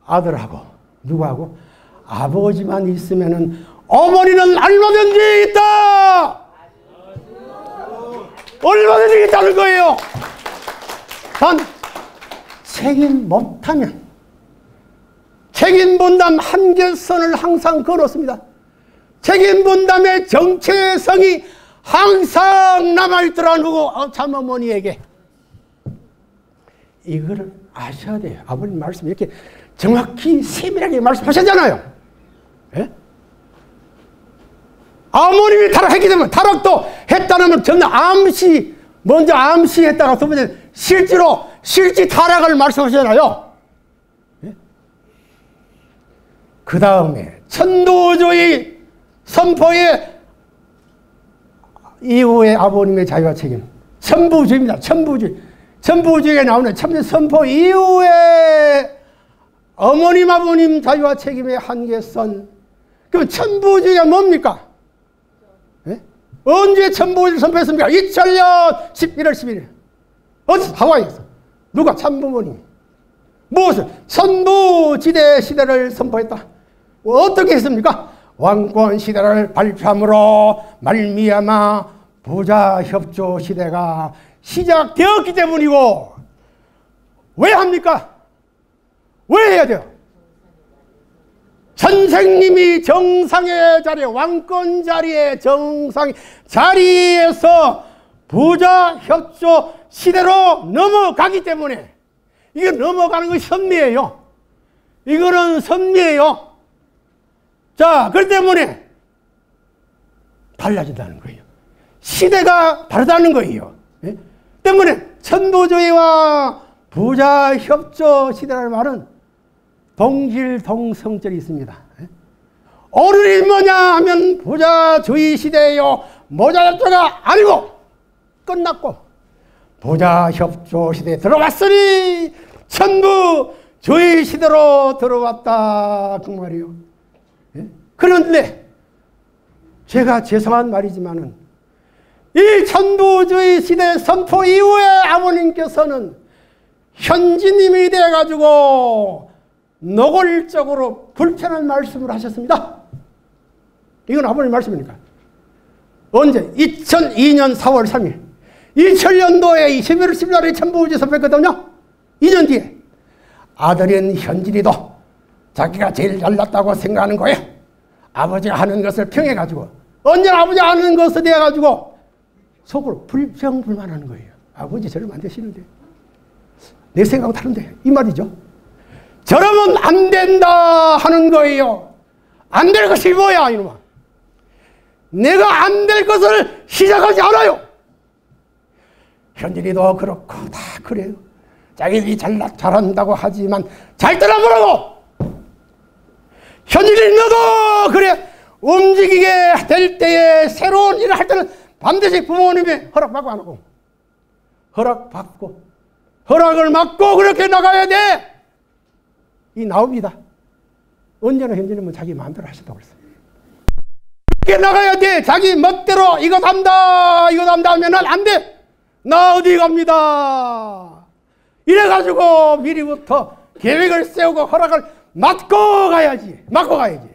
아들하고 누구하고 아버지만 있으면은 어머니는 얼마든지 있다. 얼마든지 있다는 거예요. 단 책임 못하면 책임 분담 한계선을 항상 걸었습니다. 책임 분담의 정체성이 항상 남아있더라는 참어머니에게. 이거를 아셔야 돼요. 아버님 말씀 이렇게 정확히 세밀하게 말씀하셨잖아요. 예? 어머님이 타락했기 때문에 타락도 했다는 저는 먼저 암시했다가 두 번째 실지 타락을 말씀하셨잖아요. 예? 그 다음에 천도주의 선포의 이후에 아버님의 자유와 책임. 천부주의입니다. 천부주의에 나오는 천부 선포 이후에 어머님, 아버님 자유와 책임의 한계선. 그럼 천부주의가 뭡니까? 예? 언제 천부주의를 선포했습니까? 2000년 11월 11일. 어디서? 하와이에서. 누가? 참부모님이. 무엇을? 선부지대 시대를 선포했다. 어떻게 했습니까? 왕권 시대를 발표함으로 말미암아 부자 협조 시대가 시작되었기 때문이고. 왜 합니까? 왜 해야 돼요? 선생님이 정상의 자리에, 왕권 자리에, 정상의 자리에서 부자 협조 시대로 넘어가기 때문에. 이게 넘어가는 것이 섭리예요. 이거는 섭리예요. 자, 그렇기 때문에 달라진다는 거예요. 시대가 다르다는 거예요. 예? 때문에 천부주의와 부자협조 시대라는 말은 동질동성절이 있습니다. 예? 어른이 뭐냐 하면 부자주의 시대예요. 모자협조가 아니고 끝났고 부자협조 시대에 들어왔으니 천부주의 시대로 들어왔다 그 말이에요. 예? 그런데 제가 죄송한 말이지만은 이 천부주의 시대 선포 이후에 아버님께서는 현지님이 돼가지고 노골적으로 불편한 말씀을 하셨습니다. 이건 아버님 말씀이니까. 언제? 2002년 4월 3일 2000년도에 11월 10일날에 천부주의 선포했거든요. 2년 뒤에 아들인 현진이도 자기가 제일 잘났다고 생각하는 거예요. 아버지가 하는 것을 평해가지고 언제나 아버지가 하는 것에 대해가지고 속으로 불평불만하는 거예요. 아버지 저러면 안 되시는데 내 생각은 다른데 이 말이죠. 저러면 안 된다 하는 거예요. 안 될 것이 뭐야 이놈아. 내가 안 될 것을 시작하지 않아요. 현진이도 그렇고 다 그래요. 자기들이 잘한다고 하지만 잘 따라보라고. 현진이 너도 그래. 움직이게 될 때에 새로운 일을 할 때는 반드시 부모님의 허락받고 안 하고 허락받고 허락을 받고 그렇게 나가야 돼. 이 나옵니다. 언제나 현진이는 자기 마음대로 하신다고 그랬어요. 그렇게 나가야 돼. 자기 멋대로 이거 한다 이거 한다 하면 안 돼. 나 어디 갑니다. 이래가지고 미리부터 계획을 세우고 허락을 맞고 가야지. 맞고 가야지.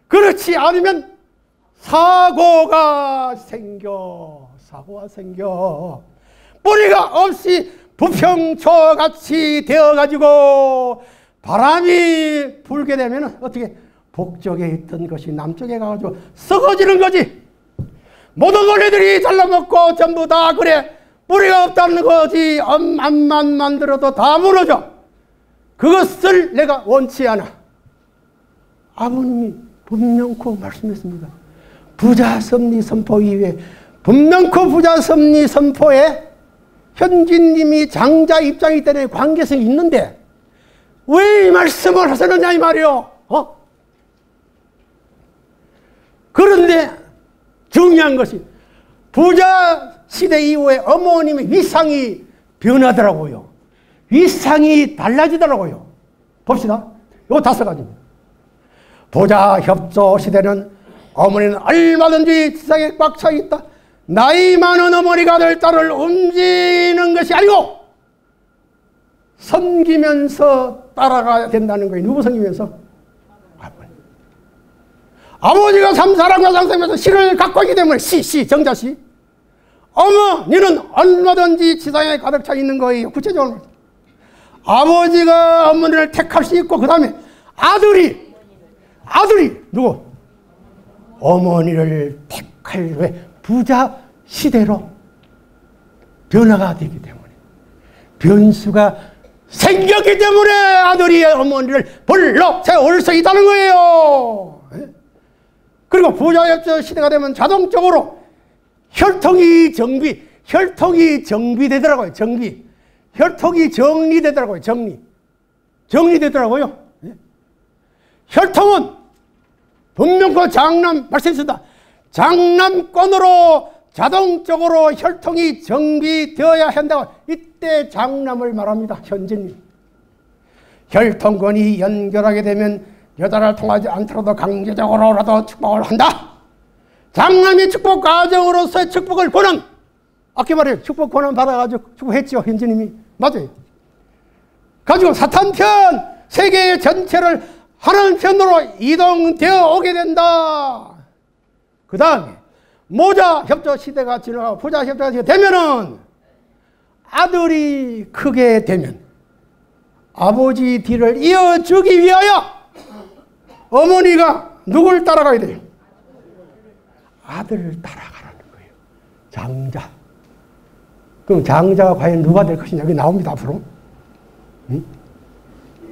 그렇지 않으면 사고가 생겨. 뿌리가 없이 부평초같이 되어가지고 바람이 불게 되면 어떻게 북쪽에 있던 것이 남쪽에 가가지고 썩어지는 거지. 모든 원리들이 잘라먹고 전부 다 그래. 뿌리가 없다는 거지. 암만 만들어도 다 무너져. 그것을 내가 원치 않아. 아버님이 분명코 말씀했습니다. 부자섭리 선포 이후에 분명코 부자섭리 선포에 현진님이 장자 입장이기 때문에 관계성이 있는데 왜 이 말씀을 하셨느냐 이 말이요. 그런데 중요한 것이 부자 시대 이후에 어머님의 위상이 변하더라고요. 위상이 달라지더라고요. 봅시다. 이거 5가지입니다. 부자 협조 시대는 어머니는 얼마든지 세상에 꽉 차 있다. 나이 많은 어머니가 될 딸을 움직이는 것이 아니고 섬기면서 따라가야 된다는 거예요. 누구 섬기면서? 아버지. 아버지가 삼사랑과 상생면서 시를 갖고 있기 때문에 정자시. 어머니는 얼마든지 지상에 가득 차 있는 거예요. 구체적으로. 아버지가 어머니를 택할 수 있고 그 다음에 아들이 누구? 어머니를 택할 왜 부자 시대로 변화가 되기 때문에 변수가 생겼기 때문에 아들이 어머니를 불러 세울 수 있다는 거예요. 그리고 부자협조 시대가 되면 자동적으로 혈통이 정비되더라고요. 혈통이 정리되더라고요. 정리되더라고요. 혈통은 분명코 장남 말씀했습니다. 장남권으로 자동적으로 혈통이 정비되어야 한다고 이때 장남을 말합니다. 현진님. 혈통권이 연결하게 되면 여자를 통하지 않더라도 강제적으로라도 축복을 한다. 장남이 축복 과정으로서의 축복을 권한 아까 말해요. 축복 권한 받아가지고 축복했죠. 현진님이. 맞아요. 가지고 사탄 편 세계 전체를 하나님 편으로 이동되어 오게 된다. 그 다음에 모자 협조 시대가 지나가고 부자 협조가 되면은 아들이 크게 되면 아버지 뒤를 이어주기 위하여 어머니가 누굴 따라가야 돼요? 아들을 따라가라는 거예요. 장자. 그럼 장자가 과연 누가 될 것이냐? 여기 나옵니다. 앞으로. 응?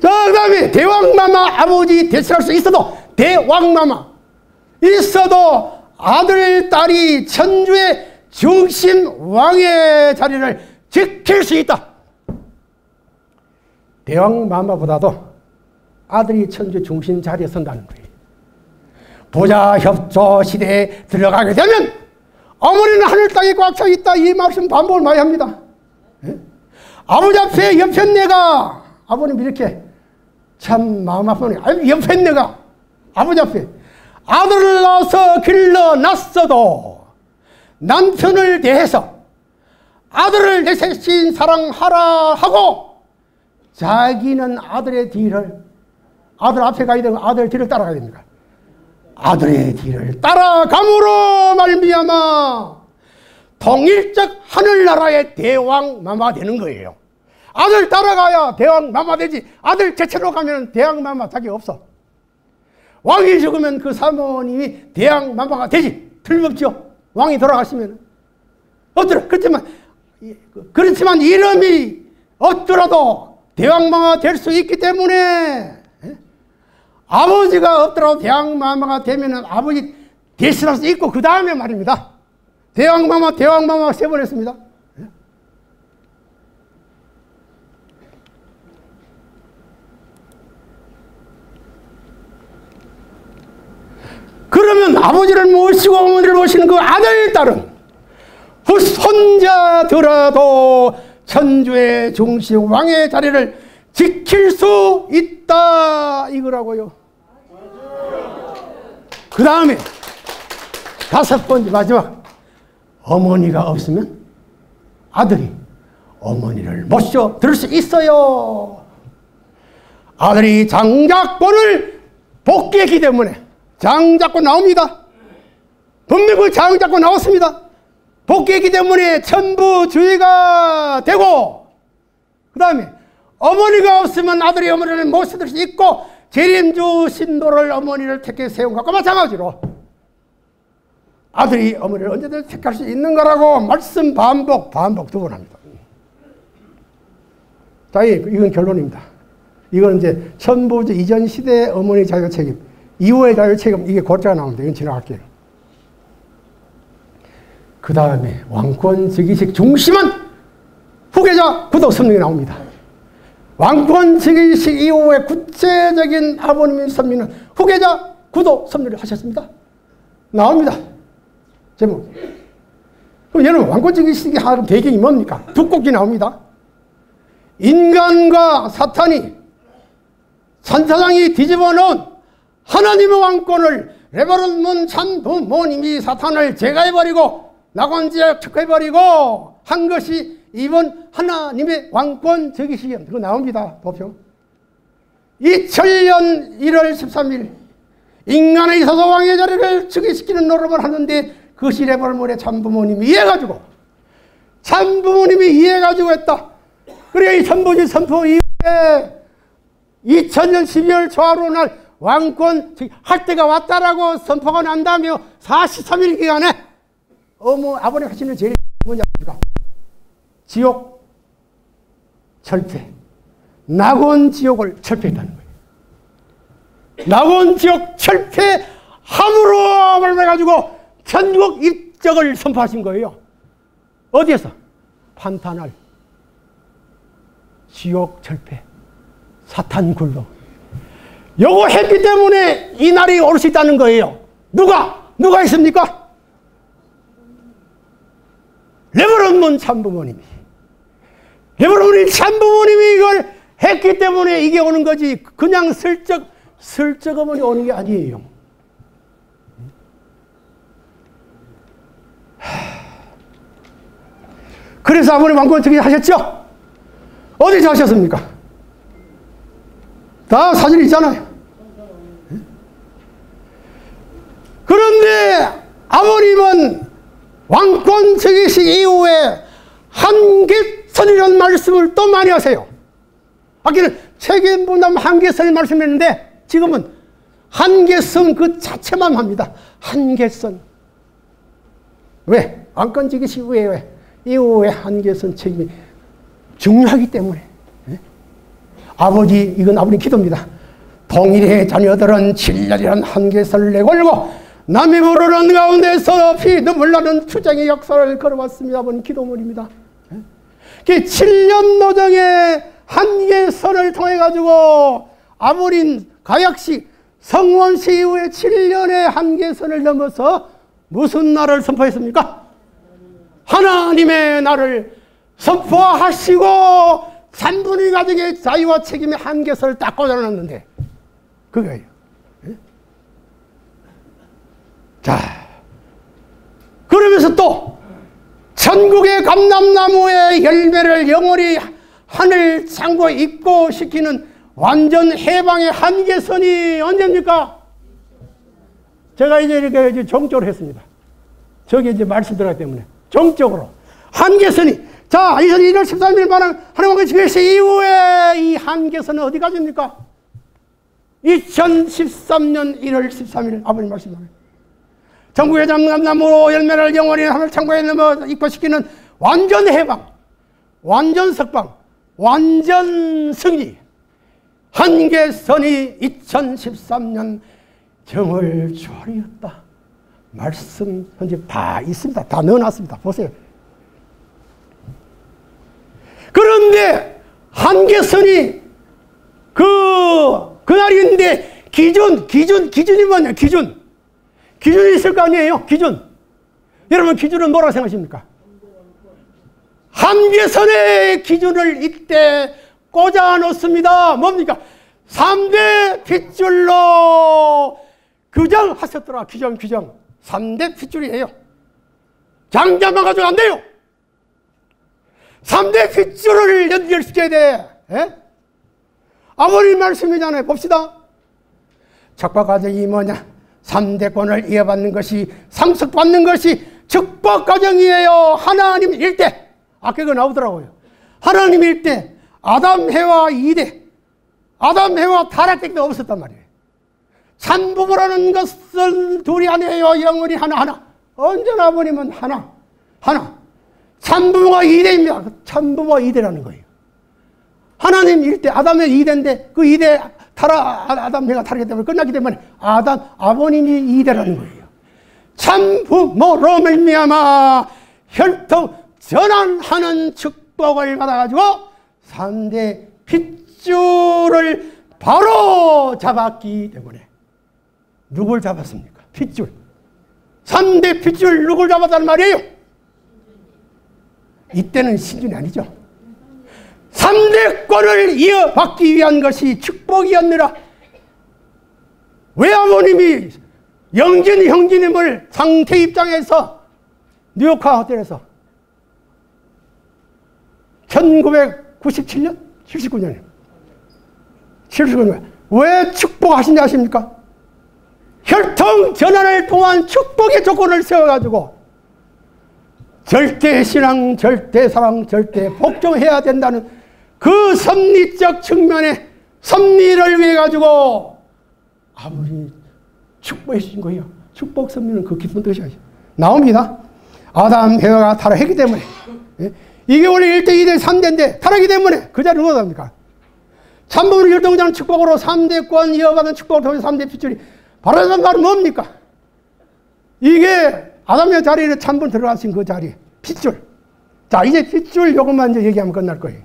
자, 그 다음에 대왕마마 아버지 대신할 수 있어도, 대왕마마 있어도 아들, 딸이 천주의 중심 왕의 자리를 지킬 수 있다. 대왕마마보다도 아들이 천주 중심 자리에 선다는 거예요. 부자 협조 시대에 들어가게 되면 어머니는 하늘 땅에 꽉 차 있다. 이 말씀 반복을 많이 합니다. 예? 아버지 앞에 옆편내가, 아버님 이렇게 참 마음 아프네. 옆편내가 아버지 앞에 아들을 낳아서 길러놨어도 남편을 대해서 아들을 내 대신 사랑하라 하고 자기는 아들의 뒤를, 아들 앞에 가야 되고 아들 뒤를 따라가야 됩니다. 아들의 뒤를 따라감으로 말미암아 통일적 하늘나라의 대왕마마 되는 거예요. 아들 따라가야 대왕마마 되지, 아들 제쳐로 가면 대왕마마 자기 없어. 왕이 죽으면 그 사모님이 대왕마마가 되지. 틀림없죠. 왕이 돌아가시면. 그렇지만 이름이 없더라도 대왕마마가 될 수 있기 때문에, 아버지가 없더라도 대왕마마가 되면 아버지 대신할 수 있고, 그 다음에 말입니다. 대왕마마 3번 했습니다. 그러면 아버지를 모시고 어머니를 모시는 그 아들, 딸은 후손자더라도 천주의 중심 왕의 자리를 지킬 수 있다 이거라고요. 그 다음에 5번째 마지막, 어머니가 없으면 아들이 어머니를 모셔 들을 수 있어요. 아들이 장자권을 복귀했기 때문에 장자권 나옵니다. 분명히 그 장자권 나왔습니다. 복귀했기 때문에 천부주의가 되고, 그 다음에 어머니가 없으면 아들이 어머니를 모셔들 수 있고, 재림주 신도를 어머니를 택해 세운 것과 마찬가지로 아들이 어머니를 언제든 택할 수 있는 거라고 말씀 반복 2번 합니다. 자, 이건 결론입니다. 이건 이제 천부주 이전 시대의 어머니 자유 책임, 이후의 자유 책임, 이게 골자가 나옵니다. 이건 지나갈게요. 그 다음에 왕권 즉위식 중심은 후계자 구도 성령이 나옵니다. 왕권 즉위식 이후에 구체적인 아버님의 섭리는 후계자 구도 섭리를 하셨습니다. 나옵니다. 제목. 그럼 여러분, 왕권 즉위식이 하는 배경이 뭡니까? 두 꼭지 나옵니다. 인간과 사탄이, 천사장이 뒤집어 놓은 하나님의 왕권을 레바논 참부모님이 사탄을 제거해버리고 낙원지역 척해버리고 한 것이 이번 하나님의 왕권 즉위식이었습니다. 그거 나옵니다. 보표. 2000년 1월 13일 인간에 있어서 왕의 자리를 즉위시키는 노름을 하는데, 그것이 레바논의 참부모님이 이해해가지고 했다. 그래, 이 천부지 선포 이후에 2000년 12월 초하루 날 왕권 할 때가 왔다라고 선포가 난다며 43일 기간에 아버님 하시는 제일 뭐냐, 지옥 철폐, 낙원 지옥을 철폐했다는 거예요. 낙원 지옥 철폐함으로 말해가지고 전국 입적을 선포하신 거예요. 어디에서? 판타날, 지옥 철폐, 사탄 굴로. 요거 했기 때문에 이 날이 올 수 있다는 거예요. 누가 있습니까? 레바논 참부모님이. 레바논 참부모님이 이걸 했기 때문에 이게 오는 거지, 그냥 슬쩍 어머니 오는 게 아니에요. 그래서 아버님 왕권 즉위 하셨죠? 어디서 하셨습니까? 다 사진이 있잖아요. 그런데 아버님은 왕권 즉위식 이후에 한계선이라는 말씀을 또 많이 하세요. 아까는 책임분담 한계선을 말씀했는데, 지금은 한계선 그 자체만 합니다. 한계선. 왜? 왕권 즉위식 이후에 한계선 책임이 중요하기 때문에. 아버지, 이건 아버님 기도입니다. 동일의 자녀들은 7년이라는 한계선을 내걸고 남이 모르는 가운데서 피 눈물 나는 투쟁의 역사를 걸어왔습니다. 아버님 기도문입니다. 그 7년 노정의 한계선을 통해 가지고 아버님 가약시 성원시 이후에 7년의 한계선을 넘어서 무슨 날을 선포했습니까? 하나님의 날을 선포하시고 3분의 가정의 자유와 책임의 한계선을 딱 꽂아놨는데 그거예요. 자, 그러면서 또 천국의 감람나무의 열매를 영원히 하늘 창고에 입고시키는 완전 해방의 한계선이 언제입니까? 제가 이제 이렇게 정적으로 했습니다. 저기 이제 말씀 들어가기 때문에 정적으로 한계선이, 자, 1월 13일 반항 하나님과 집회시 이후에 이 한계선은 어디까지입니까? 2013년 1월 13일 아버님 말씀하세요. 전국의 감람나무 열매를 영원히 하늘 창고에 넘어 입고시키는 완전 해방, 완전 석방, 완전 승리. 한계선이 2013년 정월 초월이었다. 말씀 현재 다 있습니다. 다 넣어놨습니다. 보세요. 그런데 한계선이 그날인데 기준이 뭐냐? 기준이 있을 거 아니에요? 기준. 여러분, 기준은 뭐라고 생각하십니까? 한계선의 기준을 이때 꽂아 놓습니다. 뭡니까? 3대 핏줄로 규정하셨더라. 규정. 3대 핏줄이에요. 장자만 가지고 안 돼요. 3대 핏줄을 연결시켜야 돼. 에? 아버님 말씀이잖아요. 봅시다. 척박 과정이 뭐냐? 3대권을 이어받는 것이, 상속받는 것이 축복 과정이에요. 하나님 일대. 아까 그거 나오더라고요. 하나님 일대, 아담 해와 2대. 아담 해와 타락되기도 없었단 말이에요. 산부부라는 것은 둘이 아니에요. 영원히 하나. 언제나 아버님은 하나. 산부모가 2대입니다. 산부모가 2대라는 거예요. 하나님 1대, 아담의 2대인데 그 2대 아담 해가 타락했기 때문에 끝났기 때문에 아버님이 2대라는 거예요. 산부모로 말미암아 혈통 전환하는 축복을 받아가지고 3대 핏줄을 바로 잡았기 때문에. 누굴 잡았습니까? 핏줄. 3대 핏줄 누굴 잡았다는 말이에요? 이때는 신준이 아니죠. 3대권을 이어받기 위한 것이 축복이었느라. 외아버님이 영진 형제님을 상태 입장에서 뉴욕 호텔에서 1997년? 79년이에요. 79년. 왜 축복하신지 아십니까? 혈통 전환을 통한 축복의 조건을 세워가지고 절대 신앙, 절대 사랑, 절대 복종해야 된다는 그 섭리적 측면의 섭리를 위해 가지고 아버지 축복해 주신 거예요. 축복 섭리는 그 깊은 뜻이 나옵니다. 아담 해와가 타락했기 때문에. 이게 원래 1대, 2대, 3대인데 타락하기 때문에 그 자리를 못 합니까? 참부는 율동자는 축복으로 3대권 이어받은 축복을 통해 3대 핏줄이 바로 그 말은 뭡니까? 이게 아담의 자리에 참분 들어가신 그 자리, 핏줄. 자, 이제 핏줄 요것만 이제 얘기하면 끝날 거예요.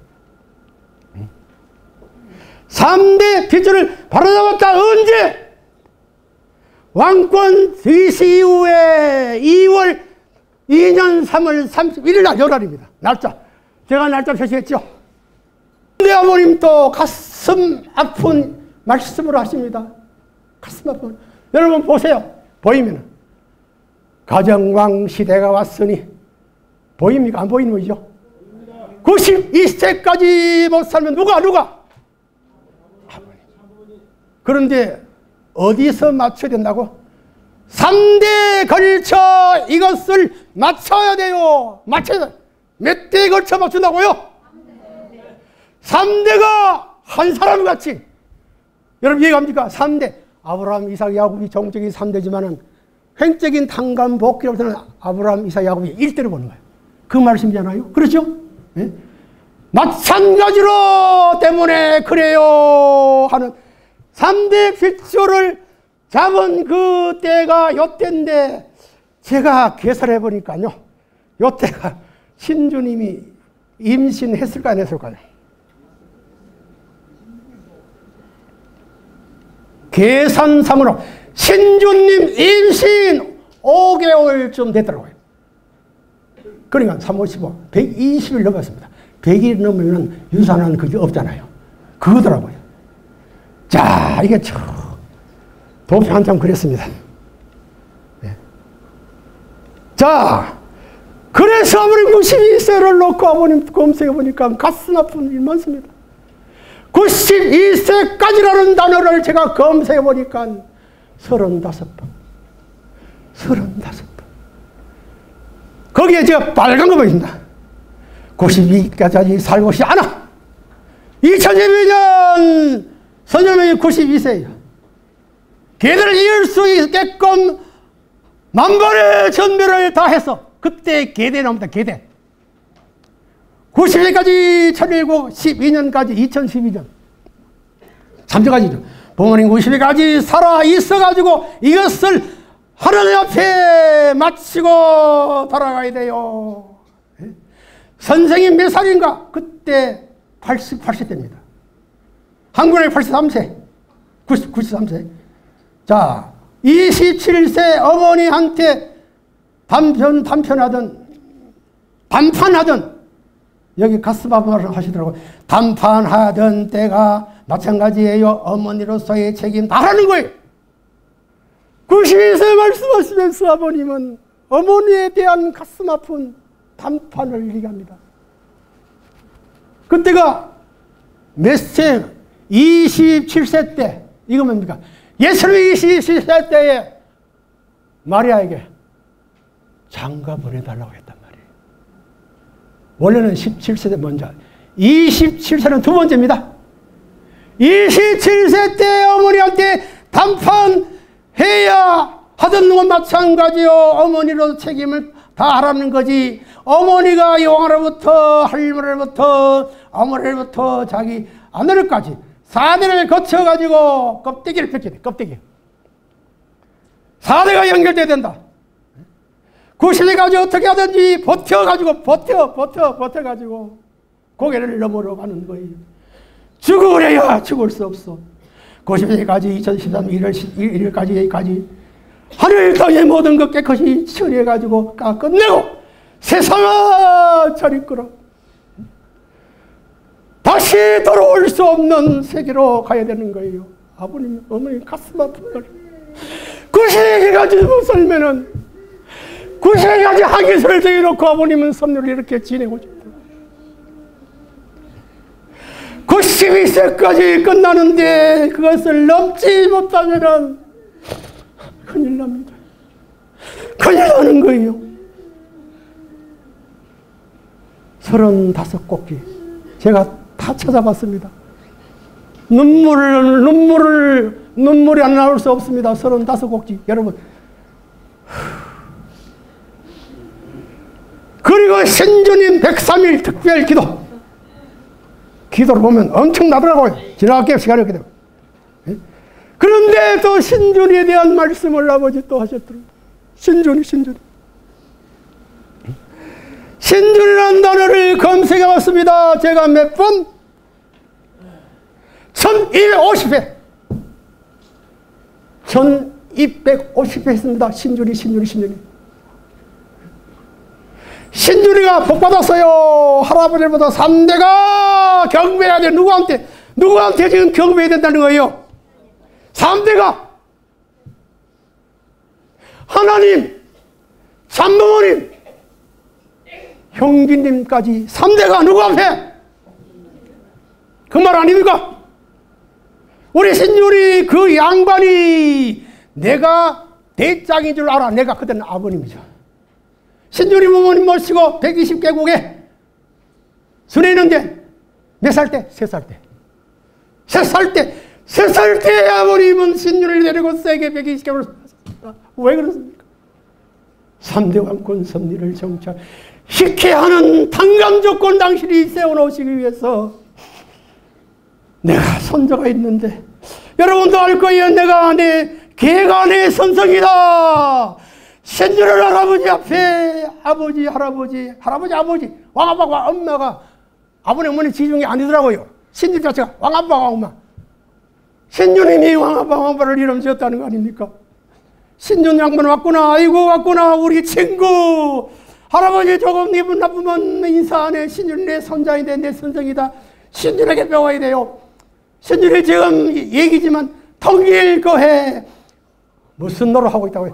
3대 핏줄을 바로 잡았다. 언제? 왕권 위시 이후에 2월 2년 3월 31일 날 열날입니다. 날짜. 제가 날짜 표시했죠. 근데 아버님 또 가슴 아픈 말씀을 하십니다. 가슴 아픈. 여러분 보세요. 보이면은. 가정왕 시대가 왔으니 보입니까? 안 보이는 거죠? 92세까지 못 살면 누가? 그런데 어디서 맞춰야 된다고? 3대에 걸쳐 이것을 맞춰야 돼요. 맞춰야 돼. 몇 대에 걸쳐 맞춘다고요? 3대가 한 사람 같이. 여러분 이해갑니까? 3대. 아브라함, 이삭, 야곱이 종적인 3대지만은 횡적인 탕감 복귀로부터는 아브라함, 이삭, 야곱이 1대로 보는 거예요. 그 말씀이잖아요. 그렇죠? 네? 마찬가지로 때문에 그래요 하는 3대 필조를 잡은 그 때가 요때인데 제가 계산해 보니까요. 요때가 신주님이 임신했을까 안 했을까요? 계산상으로 신주님 임신 5개월쯤 됐더라고요. 그러니까 3, 5, 15, 120일 넘었습니다. 100일 넘으면 유산은 그게 없잖아요. 그거더라고요. 자, 이게 도표 한참 그랬습니다. 네. 자, 그래서 아버님 92세를 놓고 아버님 검색해 보니까 가슴 아픈 일 많습니다. 92세까지라는 단어를 제가 검색해 보니까 35번. 거기에 제가 빨간 거 보입니다. 92까지 살고 싶지 않아. 2012년 선녀명이 92세예요. 걔들을 이을 수 있게끔 만번의 전멸을 다 해서 그때 계대 나옵니다. 계대. 90일까지 1019, 12년까지 2012년. 3주까지죠. 부모님 90일까지 살아 있어가지고 이것을 하나님 앞에 마치고 돌아가야 돼요. 선생님 몇 살인가? 그때 80대입니다. 한국에 83세, 93세. 자, 27세 어머니한테 단판하던 여기 가슴 아픈 말을 하시더라고요. 단판하던 때가 마찬가지예요. 어머니로서의 책임 다 하는 거예요. 92세 말씀하시면서 아버님은 어머니에 대한 가슴 아픈 단판을 얘기합니다. 그때가 몇 세? 27세 때. 이거 뭡니까? 예수님이 27세 때에 마리아에게 장가 보내달라고 했단 말이에요. 원래는 17세 때 먼저. 27세는 두 번째입니다. 27세 때 어머니한테 단판해야 하던 건 마찬가지요. 어머니로 책임을 다 하라는 거지. 어머니가 용화로부터 할머니로부터 어머니로부터 자기 아내를까지 4대를 거쳐가지고 껍데기를 펼쳐야 돼. 껍데기. 4대가 연결돼야 된다. 90일까지 어떻게 하든지 버텨가지고 고개를 넘어러 가는 거예요. 죽으려야 죽을 수 없어. 90일까지 2013년 1일까지 하늘 땅의 모든 것 깨끗이 처리해가지고 끝내고 세상아 저리 끌어 다시 돌아올 수 없는 세계로 가야 되는 거예요. 아버님, 어머니 가슴 아픈 걸 90일까지 못 살면은 90일까지 하기설을 정해놓고 아버님은 섭리를 이렇게 지내고 싶다. 92세까지 끝나는데 그것을 넘지 못하면은 큰일 납니다. 큰일 나는 거예요. 35꼭지 제가 다 찾아봤습니다. 눈물이 안 나올 수 없습니다. 35꼭지 여러분. 그리고 신주님 103일 특별 기도를 보면 엄청나더라고요. 지나갈게요. 시간이 없기 때문에. 그런데 또 신주님에 대한 말씀을 아버지 또 하셨더라고요. 신주님이라는 단어를 검색해 봤습니다. 제가 몇 번? 1250회. 1250회 했습니다. 신주리. 신주리가 복받았어요. 할아버지보다 3대가 경배해야 돼. 누구한테 지금 경배해야 된다는 거예요? 3대가 하나님, 참부모님, 형제님까지 3대가 누구 앞에? 그 말 아닙니까? 우리 신주리 그 양반이 내가 대장인 줄 알아. 내가 그때는 아버님이죠. 신주리 부모님 모시고 120개국에 순회했는데 몇 살 때? 3살 때. 3살 때 아버님은 신주리를 데리고 세계 120개국을 왜 그렇습니까? 3대 왕권 섭리를 정착. 희귀하는 당감 조건 당신이 세워놓으시기 위해서 내가 손자가 있는데 여러분도 알 거예요. 내가 내 개가 내 선성이다. 신주를 할아버지 앞에 아버지, 할아버지, 왕아빠가 엄마가 아버님 어머니 지중이 아니더라고요. 신주 자체가 왕아빠가 엄마. 신주님이 왕아빠를 이름 지었다는 거 아닙니까? 신준 양반 왔구나. 아이고 왔구나. 우리 친구. 할아버지 조금 기분 나쁘면 인사 안 해. 신준 내 손자인데 내 선성이다. 신준에게 배워야 돼요. 신준이 지금 얘기지만 통일거해. 무슨 노릇하고 있다고 해?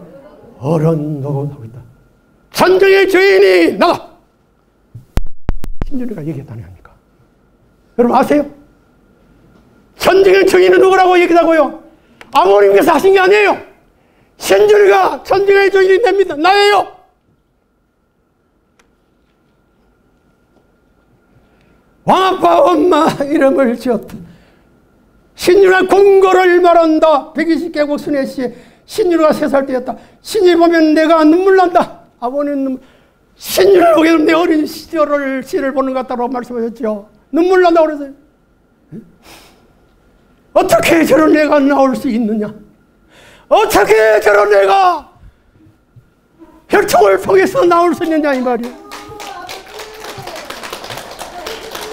어른 노릇하고 있다. 전쟁의 주인이 나가. 신준이가 얘기했다는 거 아닙니까? 여러분 아세요? 전쟁의 주인은 누구라고 얘기하고요? 아버님께서 하신 게 아니에요. 신준이가 전쟁의 주인이 됩니다. 나예요. 왕아빠 엄마 이름을 지었다. 신준아 궁궐을 말한다. 120개국 순회시에 신준이가 3살 때였다. 신준이 보면 내가 눈물 난다. 아버님 눈물. 신준이를 보게 되면 내 어린 시절을 보는 것 같다고 말씀하셨죠. 눈물 난다고 그랬어요. 어떻게 저런 애가 나올 수 있느냐? 어떻게 저런 애가 혈통을 통해서 나올 수 있느냐 이 말이에요.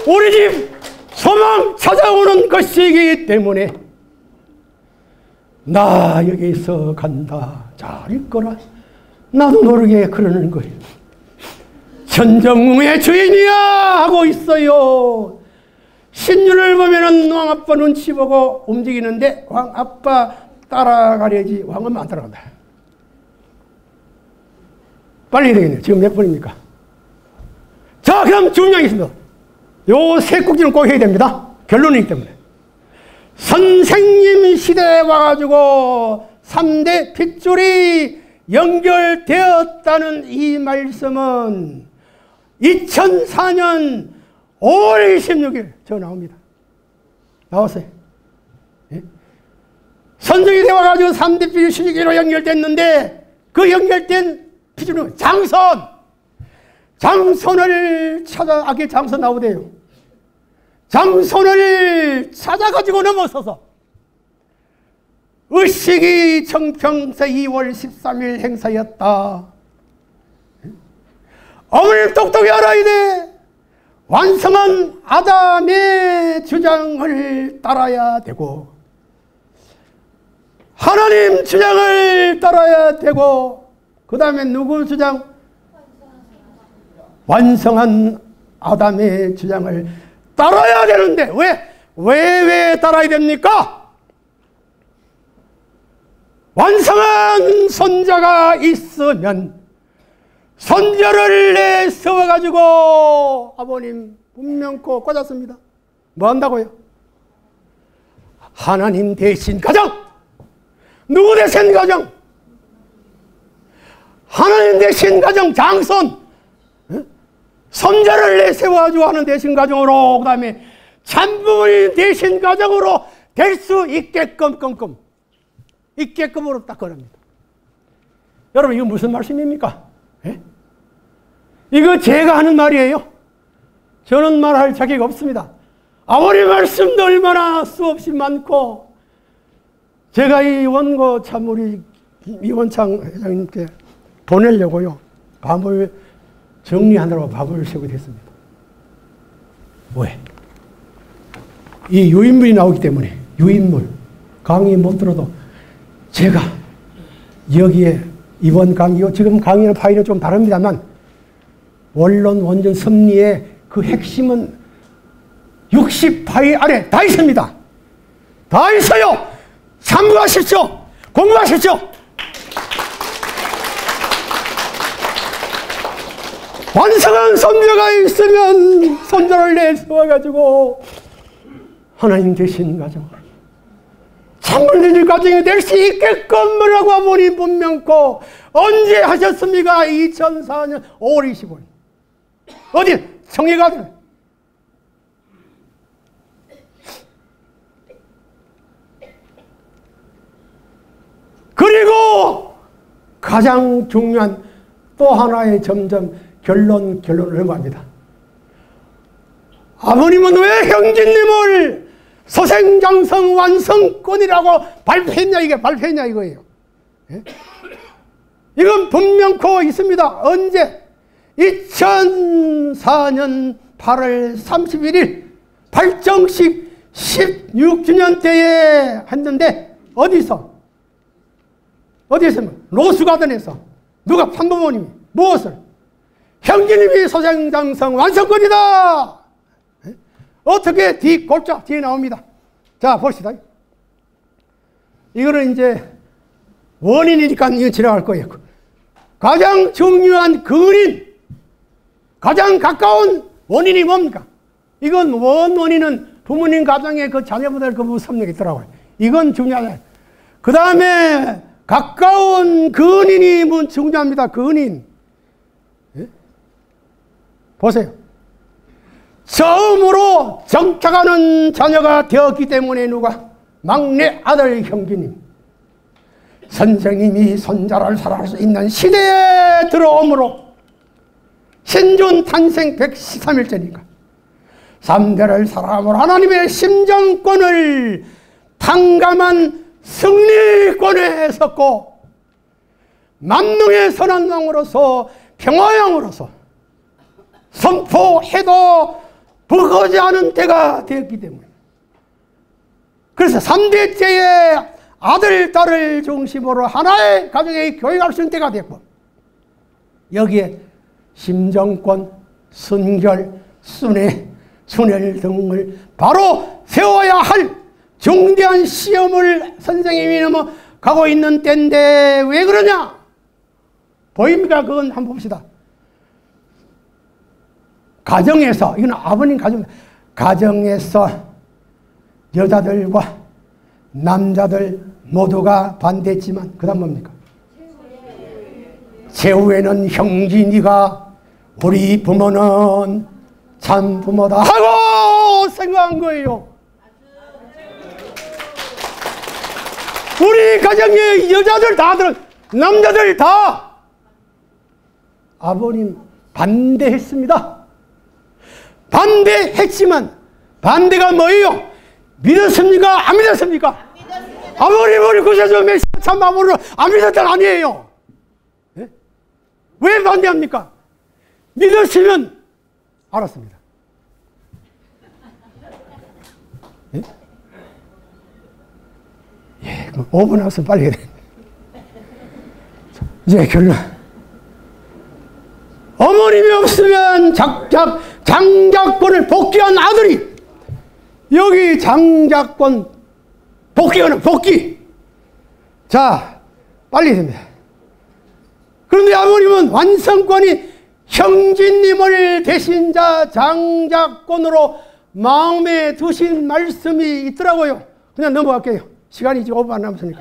우리 집 소망 찾아오는 것이기 때문에 나 여기서 간다 잘 있거라. 나도 모르게 그러는 거예요. 천정궁의 주인이야 하고 있어요. 신주를 보면은 왕아빠 눈치 보고 움직이는데 왕아빠 따라가려지 왕은 안 따라간다. 빨리 해야 되겠네요. 지금 몇 분입니까? 자, 그럼 중요한 게 있습니다. 요 세 꼭지는 꼭 해야 됩니다. 결론이기 때문에. 선생님 시대에 와가지고 3대 핏줄이 연결되었다는 이 말씀은 2004년 5월 26일 저 나옵니다. 나왔어요. 예? 선정이 되어가지고 3대 핏줄이 시기로 연결됐는데 그 연결된 핏줄은 장선! 장선을 찾아, 아기 장선 나오대요. 장선을 찾아가지고 넘어서서 의식이 청평세 2월 13일 행사였다. 어머니 똑똑히 알아야 돼. 완성한 아담의 주장을 따라야 되고 하나님 주장을 따라야 되고 그 다음에 누구 주장? 완성한 아담의 주장을 따라야 되는데 왜 따라야 됩니까? 완성한 손자가 있으면 손자를 내세워가지고 아버님 분명코 꽂았습니다. 뭐 한다고요? 하나님 대신 가정! 누구 대신 가정? 하나님 대신 가정 장선! 손자를 내세워가지고 하는 대신 가정으로 그 다음에 참부모님 대신 가정으로 될 수 있게끔으로 딱 그럽니다. 여러분 이거 무슨 말씀입니까? 예? 이거 제가 하는 말이에요. 저는 말할 자격 없습니다. 아버지 말씀도 얼마나 수없이 많고 제가 이 원고 참 우리 이원창 회장님께 보내려고요. 밤을 정리하느라고 밥을 세우게 됐습니다. 왜? 이 유인물이 나오기 때문에 유인물 강의 못 들어도 제가 여기에 이번 강의요 지금 강의는 파일은 좀 다릅니다만 원론 원전 섭리의 그 핵심은 60파일 안에 다 있습니다. 다 있어요. 참고하십시오. 공부하십시오. 완성한 손자가 있으면 손자를 내세워가지고 하나님 되신 가정을 참물들의 가정이 될 수 있게끔 뭐라고 아버님 분명코 언제 하셨습니까? 2004년 5월 25일 어디? 청해가든 그리고 가장 중요한 또 하나의 점점 결론을 한 겁니다. 아버님은 왜 형제님을 소생장성 완성권이라고 발표했냐 이거예요. 예? 이건 분명코 있습니다. 언제? 2004년 8월 31일 발정식 16주년 때에 했는데 어디서? 로스가든에서 누가 판부모님이 무엇을? 형제님이 소생장성 완성권이다. 어떻게 뒷골자 뒤에 나옵니다. 자, 봅시다. 이거는 이제 원인이니까 이거 지나갈 거예요. 가장 중요한 근인, 가장 가까운 원인이 뭡니까? 이건 원인은 부모님 가정에 그 자녀분들 그 무섭력이 있더라고요. 이건 중요하다. 그 다음에 가까운 근인이 중요합니다. 근인. 예? 보세요. 처음으로 정착하는 자녀가 되었기 때문에 누가? 막내 아들 형제님. 선생님이 손자를 살아갈 수 있는 시대에 들어오므로 신존 탄생 113일째니까 3대를 살아감으로 하나님의 심정권을 탕감한 승리권에 섰고 만능의 선한 왕으로서 평화왕으로서 선포해도 부거지 않은 때가 되었기 때문에 그래서 3대째의 아들, 딸을 중심으로 하나의 가정에 교육할 수 있는 때가 됐고 여기에 심정권, 순결, 순혈 등을 바로 세워야 할 중대한 시험을 선생님이 넘어가고 있는 때인데 왜 그러냐? 보입니까? 그건 한번 봅시다. 가정에서, 이건 아버님 가정에서 여자들과 남자들 모두가 반대했지만 그 다음 뭡니까? 최후에는 형진이가 우리 부모는 참 부모다 하고 생각한 거예요. 우리 가정의 여자들 다 남자들 다 아버님 반대했습니다. 반대했지만 반대가 뭐예요? 믿었습니까? 안 믿었습니까? 아버님을 구세주 메시아 참 아버지를 안 믿었던 아니에요. 네? 왜 반대합니까? 믿었으면 알았습니다. 예? 예, 5분 남았으면 빨리 해야 돼. 이제 결론. 어머님이 없으면 장자권을 복귀한 아들이 여기 장자권 복귀하는 복귀. 자, 빨리 됩니다. 그런데 아버님은 완성권이 형제님을 대신자 장자권으로 마음에 두신 말씀이 있더라고요. 그냥 넘어갈게요. 시간이 지금 5분 안 남았으니까.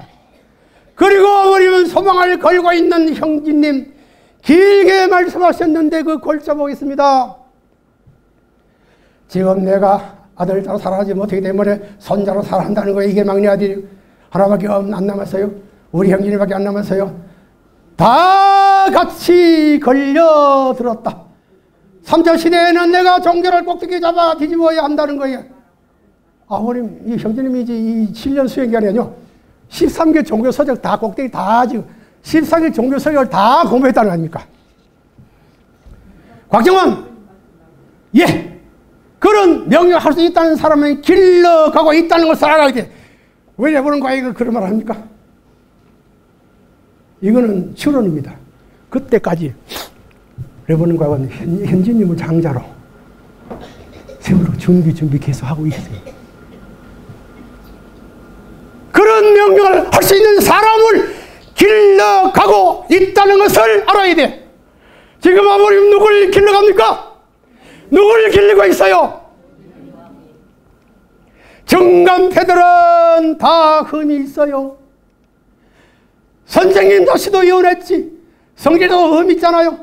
그리고 아버님은 소망을 걸고 있는 형제님 길게 말씀하셨는데 그 골자 보겠습니다. 지금 내가 아들, 딸로 살아가지 못하기 때문에 손자로 살아간다는 거예요. 이게 막내 아들이 하나밖에 안 남았어요. 우리 형제님밖에 안 남았어요. 다 같이 걸려들었다. 3차 시대에는 내가 종교를 꼭대기 잡아 뒤집어야 한다는 거예요. 아버님, 이 형제님이 이제 이 7년 수행기간이 아니요. 13개 종교 서적 다 꼭대기 다 지금 14개 종교 서적을 다 공부했다는 거 아닙니까? 곽정원, 예. 그런 명령할 수 있다는 사람은 길러가고 있다는 걸 살아가야 돼. 왜 내보는 거야? 이거 그런 말 합니까? 이거는 추론입니다. 그때까지 내보는 거하고는 현진님을 장자로 세우러 준비 계속 하고 있어요. 그런 명령을 할 수 있는 사람을 길러가고 있다는 것을 알아야 돼. 지금 아버님 누굴 길러갑니까? 누굴 길리고 있어요? 정감패들은 다 흠이 있어요. 선생님 자신도 이혼했지. 성질도 흠이 있잖아요.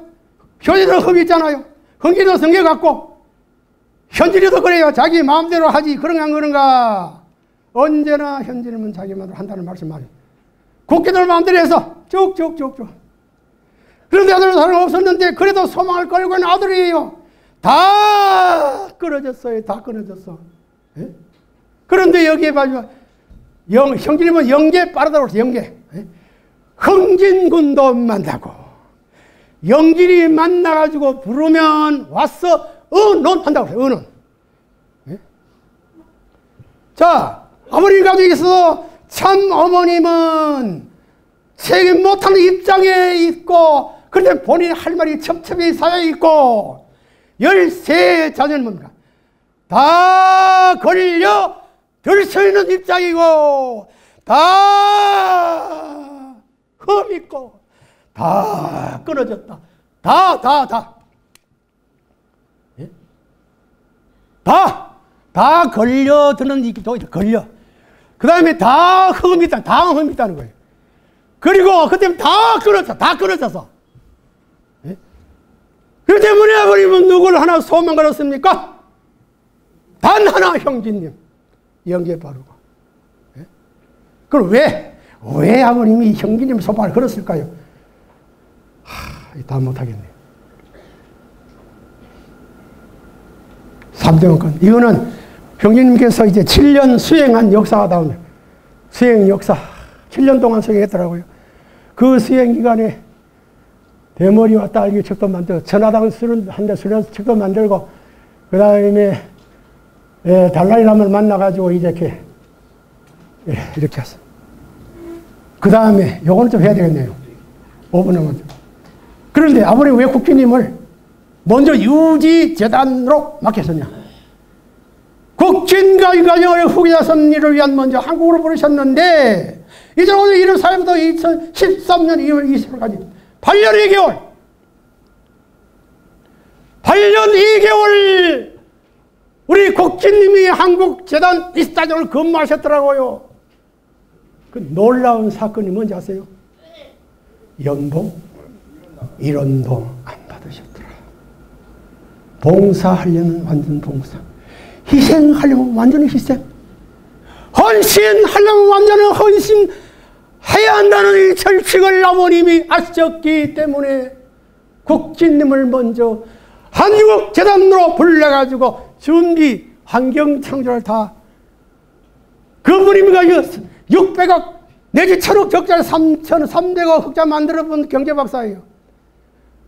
효리도 흠이 있잖아요. 흥기도 성격 같고 현진이도 그래요. 자기 마음대로 하지. 그런가 언제나 현진이는 자기 마음대로 한다는 말씀 말이에요. 국기들 마음대로 해서 쭉쭉쭉쭉. 그런데 아들은 사람 없었는데 그래도 소망을 걸고 있는 아들이에요. 다 끊어졌어요. 다 끊어졌어. 예? 그런데 여기에 봐요. 형제님은 영계 빠르다고 그랬어요. 영계. 예? 흥진군도 만나고 영길이 만나가지고 부르면 왔어 의논한다고 그래요. 의논. 예? 자, 아버님 가족이 있어도 참 어머님은 책임 못하는 입장에 있고, 그런데 본인이 할 말이 첩첩이 쌓여있고, 13 자녀는 뭡니까? 다 걸려 들 수 있는 입장이고, 다 흠있고, 다 끊어졌다. 다. 예? 다 걸려드는 이기도 걸려. 그 다음에 다 흠있다는 거예요. 그리고 그때 다 끊어졌어. 예? 그 때문에 아버님은 누구를 하나 소망 걸었습니까? 단 하나 형제님. 영계 바르고. 예? 그럼 왜 아버님이 형제님 소망을 걸었을까요? 다 못하겠네요. 3등권. 이거는 형제님께서 이제 7년 수행한 역사가 나오네. 수행 역사. 7년 동안 수행했더라고요. 그 수행 기간에 대머리와 딸기 책도 만들고, 천하당 한대 수련 책도 만들고, 그 다음에 달라이라마를 만나가지고 이렇게 했어. 그 다음에 요거는 좀 해야 되겠네요. 5분 남았죠. 그런데 아버님 왜 국주님을 먼저 유지재단으로 맡겼었냐? 국진가의 가정을 후계자 섭리를 위한 먼저 한국으로 부르셨는데, 이제 오늘 1월 4일부터 2013년 2월 20일까지 8년 2개월 8년 2개월 우리 국진님이 한국재단 이스타장을 근무하셨더라고요. 그 놀라운 사건이 뭔지 아세요? 연봉 1원도 안 받으셨더라. 봉사하려면 완전 봉사, 희생하려면 완전히 희생, 헌신하려면 완전히 헌신해야 한다는 이 철칙을 아버님이 아셨기 때문에 국진님을 먼저 한국재단으로 불러가지고 준비, 환경창조를 다, 그분이가 600억 내지 1000억 적자를 300억 흑자 만들어본 경제박사예요.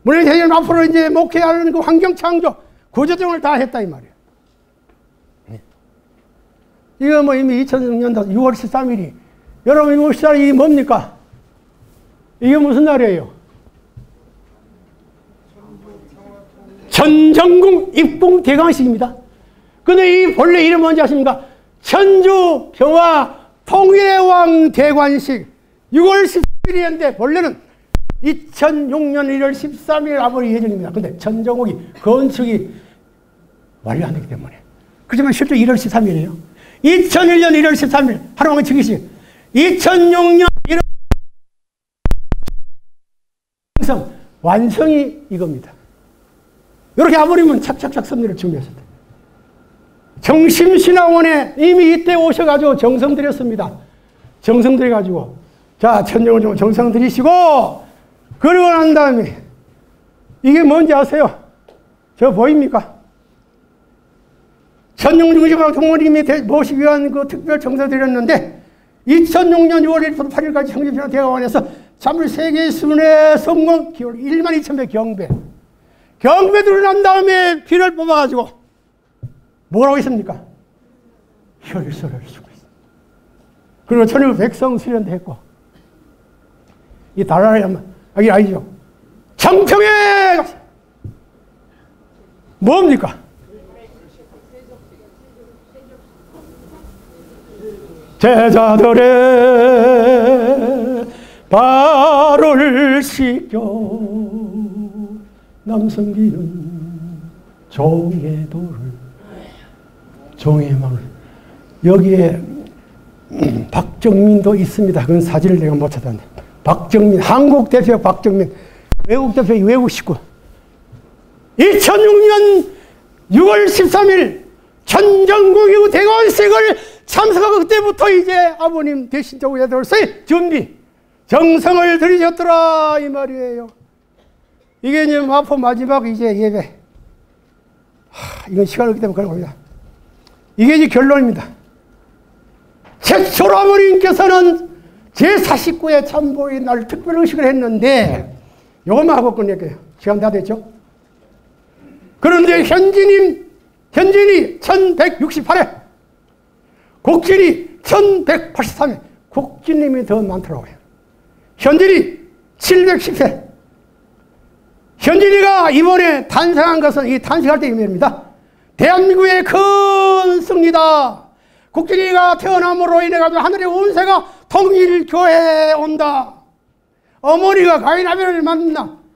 문화재님 앞으로 이제 목회하는 그 환경창조, 구조조정을 다 했다 이 말이에요. 이거 뭐 이미 2006년도 6월 13일이, 여러분 6월 14일이 뭡니까? 이게 무슨 날이에요? 천정궁 입궁 대강식입니다. 근데 이 본래 이름 뭔지 아십니까? 천주 평화 통일의 왕 대관식. 6월 13일이었는데 본래는 2006년 1월 13일 아버지 예정입니다. 근데 천정궁이 건축이 완료 안 되기 때문에. 그렇지만 실제 1월 13일이에요. 2001년 1월 13일 하루만 즉위식. 2006년 1월 완성이 이겁니다. 이렇게 아버님은 착착착 섭리를 준비하셨다. 정심신앙원에 이미 이때 오셔가지고 정성 드렸습니다. 정성 드려가지고, 자, 천정을 좀 정성 드리시고, 그러고 난 다음에, 이게 뭔지 아세요? 저 보입니까? 천정중지방 동원님이 모시기 위한 그 특별 정성 드렸는데, 2006년 6월 1일부터 8일까지 정심신앙 대학원에서 잠을 세계 순회 성공 기월 12,000배 경배. 경배 들어난 다음에 피를 뽑아가지고 뭐라고 했습니까? 혈서를 쓰고 있습니다. 그리고 천일 백성 수련도 했고, 이 달라리라마, 여기 아니죠. 청평에 뭡니까? 제자들의 발을 씻겨 남성기는 종의 돌을, 종의 망을. 여기에 박정민도 있습니다. 그건 사진을 내가 못 찾았는데, 박정민, 한국 대표 박정민, 외국 대표 외국 식구. 2006년 6월 13일 천정궁 대관식을 참석하고, 그때부터 이제 아버님 대신적으로 들어서의 준비, 정성을 들이셨더라 이 말이에요. 이게 이제 마포 마지막 이제 예배. 이건 시간이 없기 때문에 그런 겁니다. 이게 이제 결론입니다. 최초로 아버님께서는 제49회 참보의 날 특별 의식을 했는데, 요것만 하고 끝낼게요. 시간 다 됐죠? 그런데 현진이 1168회, 곡진이 1183회, 곡진님이 더 많더라고요. 현진이 710회. 현진이가 이번에 탄생한 것은 이 탄생할 때 의미입니다. 대한민국의 큰 승리다. 곡진이가 태어남으로 인해가지고 하늘의 운세가 통일교회에 온다. 어머니가 가인 아벨을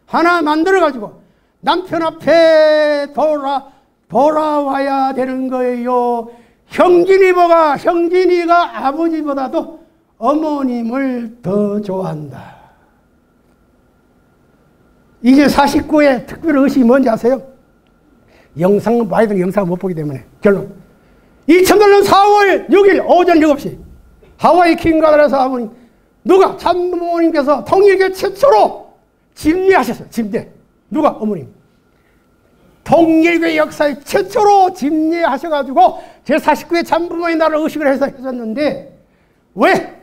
하나 만들어가지고 남편 앞에 돌아와야 되는 거예요. 형진이가 아버지보다도 어머님을 더 좋아한다. 이제 49회 특별 의식이 뭔지 아세요? 영상 봐야 되는 영상을 못 보기 때문에. 결론. 2008년 4월 6일 오전 7시 하와이 킹가드에서 아버님, 누가 참모님께서 통일교 최초로 집례하셨어요. 집례. 누가? 어머님. 통일교 역사에 최초로 집례하셔가지고 제49회 참부모의 날을 의식을 해서 했었는데, 왜?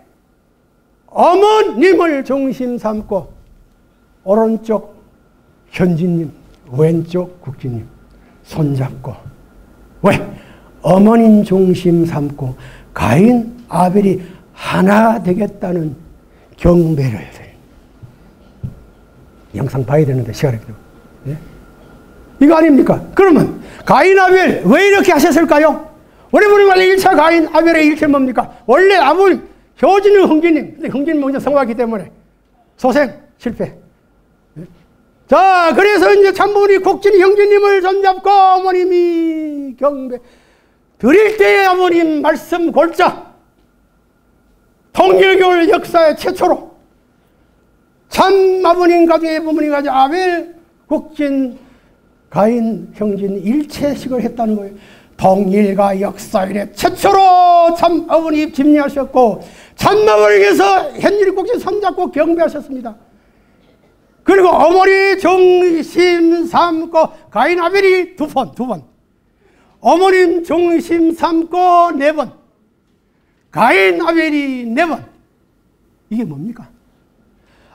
어머님을 중심 삼고 오른쪽 현진님, 왼쪽 국진님 손잡고, 왜? 어머님 중심 삼고 가인 아벨이 하나 되겠다는 경배를 해야 돼요. 영상 봐야 되는데 시간이 없어요. 예? 이거 아닙니까? 그러면 가인 아벨 왜 이렇게 하셨을까요? 우리 말에 1차 가인 아벨의 일체는 뭡니까? 원래 아버님 효진은 흥진님, 근데 흥진님 먼저 성공했기 때문에 소생 실패. 예? 자, 그래서 이제 참부모님 곡진이 형제님을 손잡고 어머님이 경배 드릴 때에 아버님 말씀 골자. 통일교 역사의 최초로 참 아버님 가족의 부모님 가족 아벨, 곡진, 가인, 형진 일체식을 했다는 거예요. 통일가 역사 이래 최초로 참 아버님 집례하셨고 참 아버님께서 현진이 곡진 손잡고 경배하셨습니다. 그리고 어머니 중심 삼고 가인 아벨이 두 번. 어머님 중심 삼고 4번. 가인 아벨이 4번. 이게 뭡니까?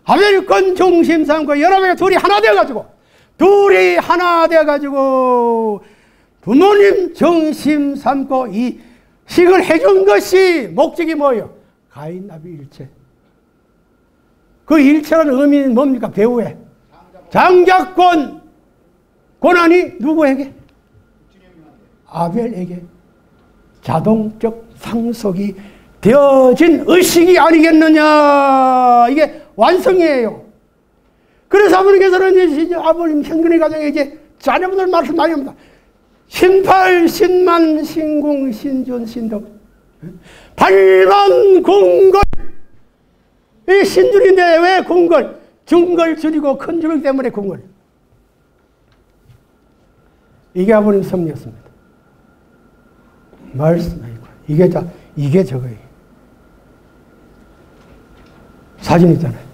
아벨 건 중심 삼고 여러분이 둘이 하나 되어가지고 부모님 중심 삼고 이 식을 해준 것이 목적이 뭐예요? 가인 아벨 일체. 그 일체라는 의미는 뭡니까? 배후에 장자권 권한이 누구에게? 아벨에게 자동적 상속이 되어진 의식이 아니겠느냐. 이게 완성이에요. 그래서 아버님께서는 이제 아버님 현근의 가정에 이제 자녀분들 말씀 많이 합니다. 신팔, 신만, 신궁, 신준, 신덕, 발만, 궁걸. 이 신줄인데 왜 궁걸? 중걸 줄이고 큰 줄 때문에 궁걸. 이게 아버님 섭리였습니다. 말씀, 이게 저거예요. 사진 있잖아요.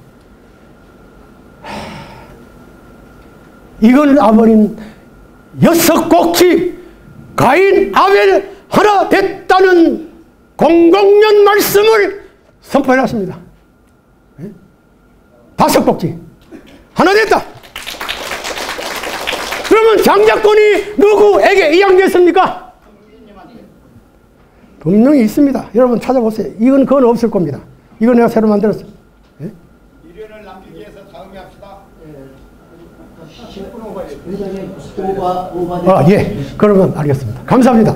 이건 아버님 6곡기 가인 아벨 하나 됐다는 공공연 말씀을 선포해놨습니다. 5곡기 하나 됐다. 그러면 장자권이 누구에게 이양됐습니까? 분명히 있습니다. 여러분 찾아보세요. 이건 그건 없을 겁니다. 이건 내가 새로 만들었어요. 예? 미련을 남기기 위해서 다음에 합시다. 10분 오바. 예. 그러면 알겠습니다. 감사합니다.